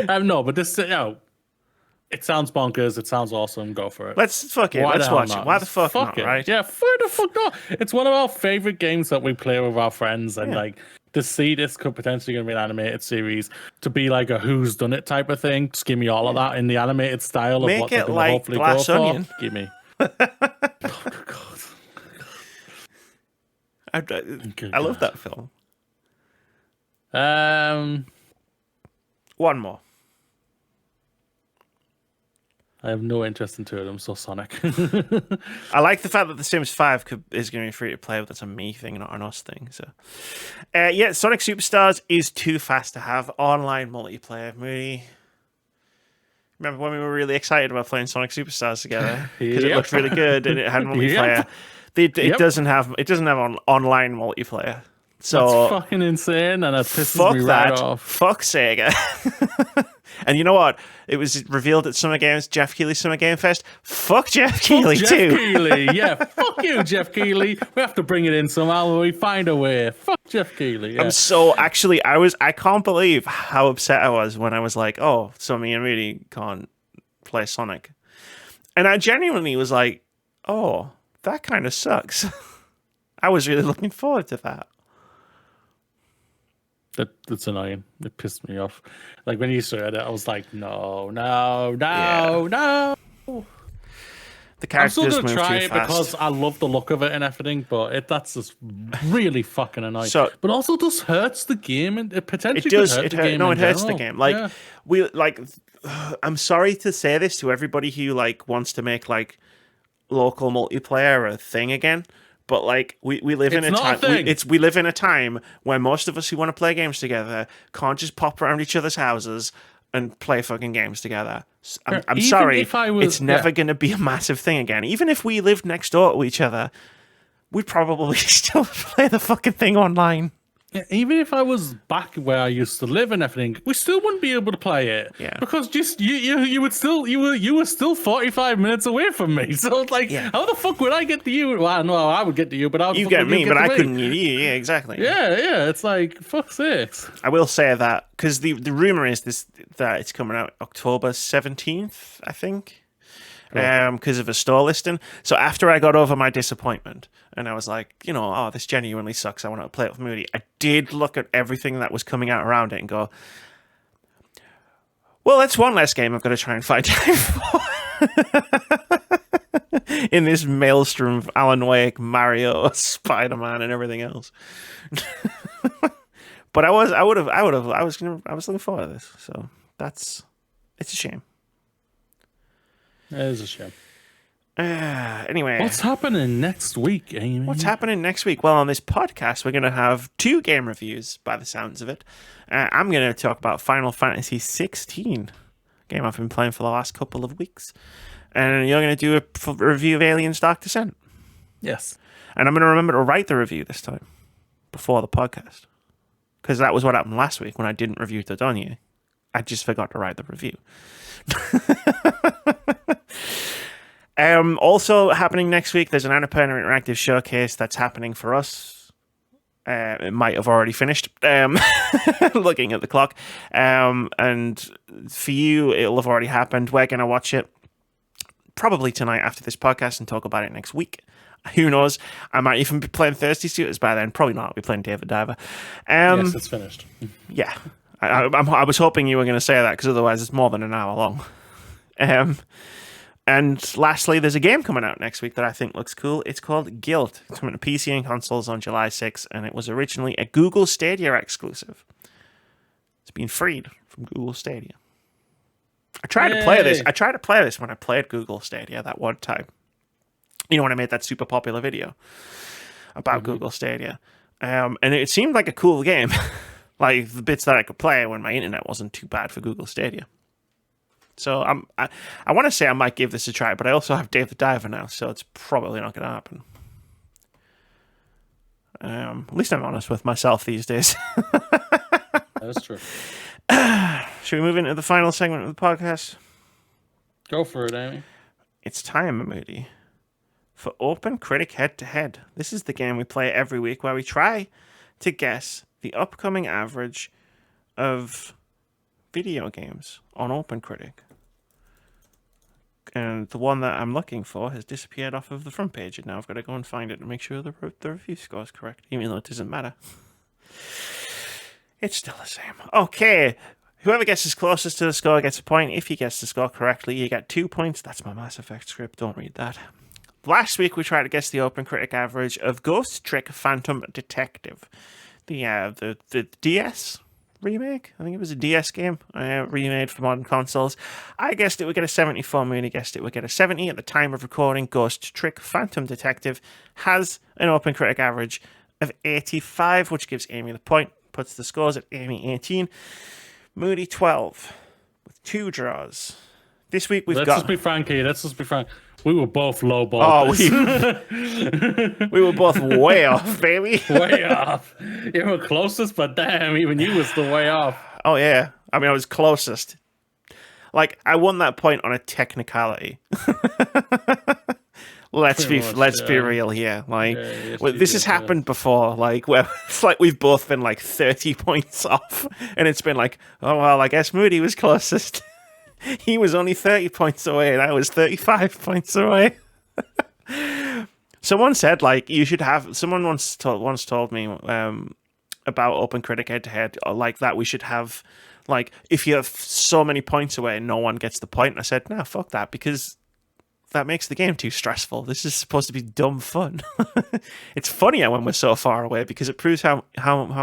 trouble. No, but this, it sounds bonkers. It sounds awesome. Go for it. Let's watch it. Why the fuck not, right? Yeah, why the fuck not? It's one of our favorite games that we play with our friends, and like to see this could potentially going to be an animated series, to be like a who's done it type of thing. Just give me all of that in the animated style of what they're going to hopefully Glass go Onion. for. Give me. Oh, God. I love that film. One more. I have no interest into it. I'm so Sonic. I like the fact that The Sims 5 is going to be free to play, but that's a me thing, not an us thing. So, Sonic Superstars is too fast to have online multiplayer. Remember when we were really excited about playing Sonic Superstars together because it looked really good and it had multiplayer. It doesn't have online multiplayer. So that's fucking insane, and it pisses me right off. Fuck Sega. And you know what? It was revealed at Summer Games, Jeff Keighley Summer Game Fest. Fuck Jeff Keighley too. Jeff Keighley, yeah. Fuck you, Jeff Keighley. We have to bring it in somehow. We find a way. Fuck Jeff Keighley. Yeah. I can't believe how upset I was when I was like, oh, so me and really can't play Sonic. And I genuinely was like, oh, that kind of sucks. I was really looking forward to that. That's annoying. It pissed me off. Like when you said it, I was like, no. The I'm still characters gonna move try too it fast. because I love the look of it and everything, but that's just really fucking annoying. But also just hurts the game, and it potentially does. Could hurt the game. No, it hurts general. the game. I'm sorry to say this to everybody who wants to make local multiplayer a thing again. But we live in a time. We live in a time where most of us who want to play games together can't just pop around each other's houses and play fucking games together. I'm sorry, it's never going to be a massive thing again. Even if we lived next door to each other, we'd probably still play the fucking thing online. Yeah, even if I was back where I used to live and everything, we still wouldn't be able to play it. Yeah. Because just you were still 45 minutes away from me. So it's like, how the fuck would I get to you? Well, I know how I would get to you, but how you get me, but I couldn't get you. Yeah, exactly. Yeah. It's like, fuck sakes. I will say that because the rumor is that it's coming out October 17th, I think. Because of a store listing. So after I got over my disappointment and I was like, this genuinely sucks, I want to play it with Moody, I did look at everything that was coming out around it and go, well, that's one less game I've got to try and find time for. In this maelstrom of Alan Wake, Mario, Spider-Man, and everything else. But I was looking forward to this. So it's a shame. It is a shame. Anyway, What's happening next week, Amy? What's happening next week? Well, on this podcast, we're going to have 2 game reviews, by the sounds of it. I'm going to talk about Final Fantasy 16, game I've been playing for the last couple of weeks. And you're going to do a review of Aliens Dark Descent. Yes. And I'm going to remember to write the review this time, before the podcast. Because that was what happened last week when I didn't review Dodonia. I just forgot to write the review. Also happening next week, there's an Annapurna Interactive showcase that's happening for us. It might have already finished, looking at the clock. And for you, it'll have already happened. We're going to watch it probably tonight after this podcast and talk about it next week. Who knows? I might even be playing Thirsty Suitors by then. Probably not. I'll be playing David Diver. Yes, it's finished. Yeah. I was hoping you were going to say that, because otherwise it's more than an hour long. And lastly, there's a game coming out next week that I think looks cool. It's called Guilt. It's coming to PC and consoles on July 6th, and it was originally a Google Stadia exclusive. It's been freed from Google Stadia. I tried to play this when I played Google Stadia that one time. You know, when I made that super popular video about Google Stadia. And it seemed like a cool game. Like the bits that I could play when my internet wasn't too bad for Google Stadia. So I want to say I might give this a try, but I also have Dave the Diver now, so it's probably not going to happen. At least I'm honest with myself these days. That's true. Should we move into the final segment of the podcast? Go for it, Amy. It's time, Moody, for OpenCritic Head-to-Head. This is the game we play every week where we try to guess the upcoming average of video games on OpenCritic. And the one that I'm looking for has disappeared off of the front page, and now I've got to go and find it to make sure the review score is correct, even though it doesn't matter. It's still the same. Okay, whoever guesses closest to the score gets a point. If you guess the score correctly, you get 2 points. That's my Mass Effect script, don't read that. Last week we tried to guess the OpenCritic average of Ghost Trick Phantom Detective. The DS remake. I think it was a DS game remade for modern consoles. I guessed it would get a 74. Mooney guessed it would get a 70. At the time of recording, Ghost Trick Phantom Detective has an OpenCritic average of 85, which gives Amy the point. Puts the scores at Amy 18, Moody 12, with 2 draws. This week we've got... Let's just be frank here. Let's just be frank. We were both low ball. We were both way off, baby. Way off. You were closest, but damn, even you was the way off. Oh, yeah. I mean, I was closest. Like, I won that point on a technicality. Let's be real here. Like, this has happened before. Like, where it's like we've both been like 30 points off, and it's been like, oh well, I guess Moody was closest. He was only 30 points away, and I was 35 points away. Someone said, like, you should have... Someone once told me about OpenCritic head-to-head, like that we should have, like, if you have so many points away, no one gets the point. And I said, no, fuck that, because that makes the game too stressful. This is supposed to be dumb fun. It's funnier when we're so far away, because it proves how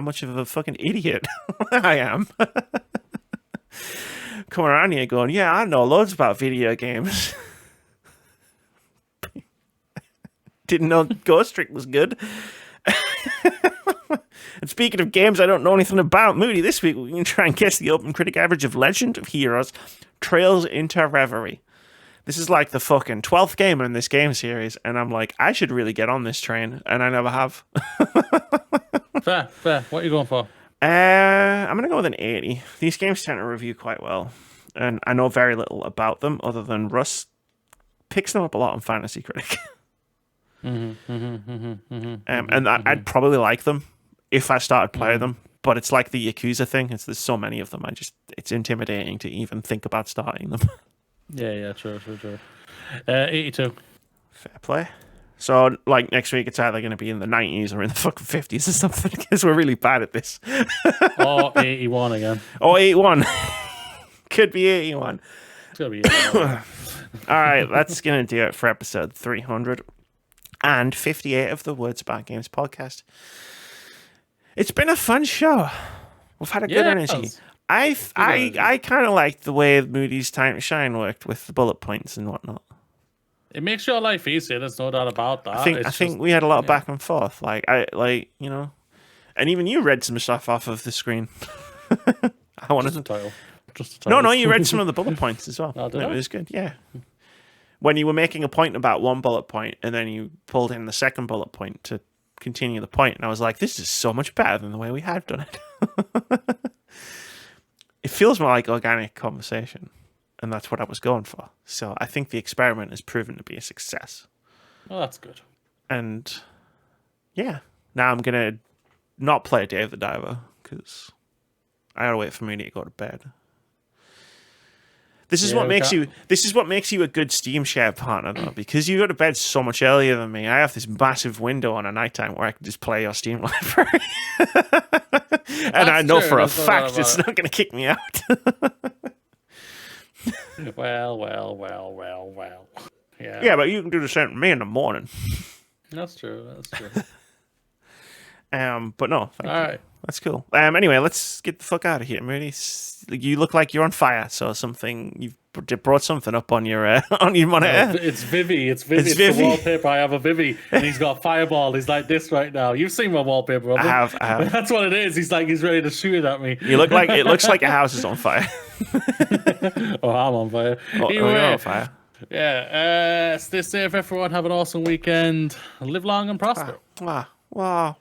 much of a fucking idiot I am. Coming around here going, yeah, I know loads about video games. Didn't know Ghost Trick was good. And speaking of games I don't know anything about, Moody, this week we can try and guess the OpenCritic average of Legend of Heroes Trails into Reverie. This is like the fucking 12th game in this game series, and I'm like, I should really get on this train, and I never have. Fair. What are you going for? I'm going to go with an 80. These games tend to review quite well, and I know very little about them other than Russ picks them up a lot on Fantasy Critic. And I'd probably like them if I started playing them, but it's like the Yakuza thing. There's so many of them. It's intimidating to even think about starting them. Yeah, true. 82. Fair play. So, like, next week, it's either going to be in the 90s or in the fucking 50s or something, because we're really bad at this. Or 81 again. Or 81. Could be 81. It's going to be 81. All right, that's going to do it for episode 358 of the Words About Games podcast. It's been a fun show. We've had a good energy. I kind of like the way Moody's Time to Shine worked with the bullet points and whatnot. It makes your life easier. There's no doubt about that. I think we had a lot of back and forth. Like and even you read some stuff off of the screen. I wanted the title. Just the title. No, you read some of the bullet points as well. It was good. Yeah. When you were making a point about one bullet point, and then you pulled in the second bullet point to continue the point, and I was like, "This is so much better than the way we had done it." It feels more like organic conversation, and that's what I was going for. So I think the experiment has proven to be a success. Oh, that's good. And yeah, now I'm gonna not play Dave the Diver because I gotta wait for Mooney to go to bed. This is what makes you a good Steam share partner, though, because you go to bed so much earlier than me. I have this massive window on a nighttime where I can just play your Steam library, and I know for a fact it's not going to kick me out. Well. Yeah. Yeah, but you can do the same to me in the morning. That's true. But no, thank you. Right. That's cool. Anyway, let's get the fuck out of here, Moody. You look like you're on fire, so you've brought something up on your monitor. It's Vivi. It's the wallpaper. I have a Vivi, and he's got a fireball. He's like this right now. You've seen my wallpaper, Robin. I have. That's what it is. He's ready to shoot it at me. It looks like your house is on fire. Oh, I'm on fire. You're on fire. Yeah. Stay safe, everyone. Have an awesome weekend. Live long and prosper. Wah.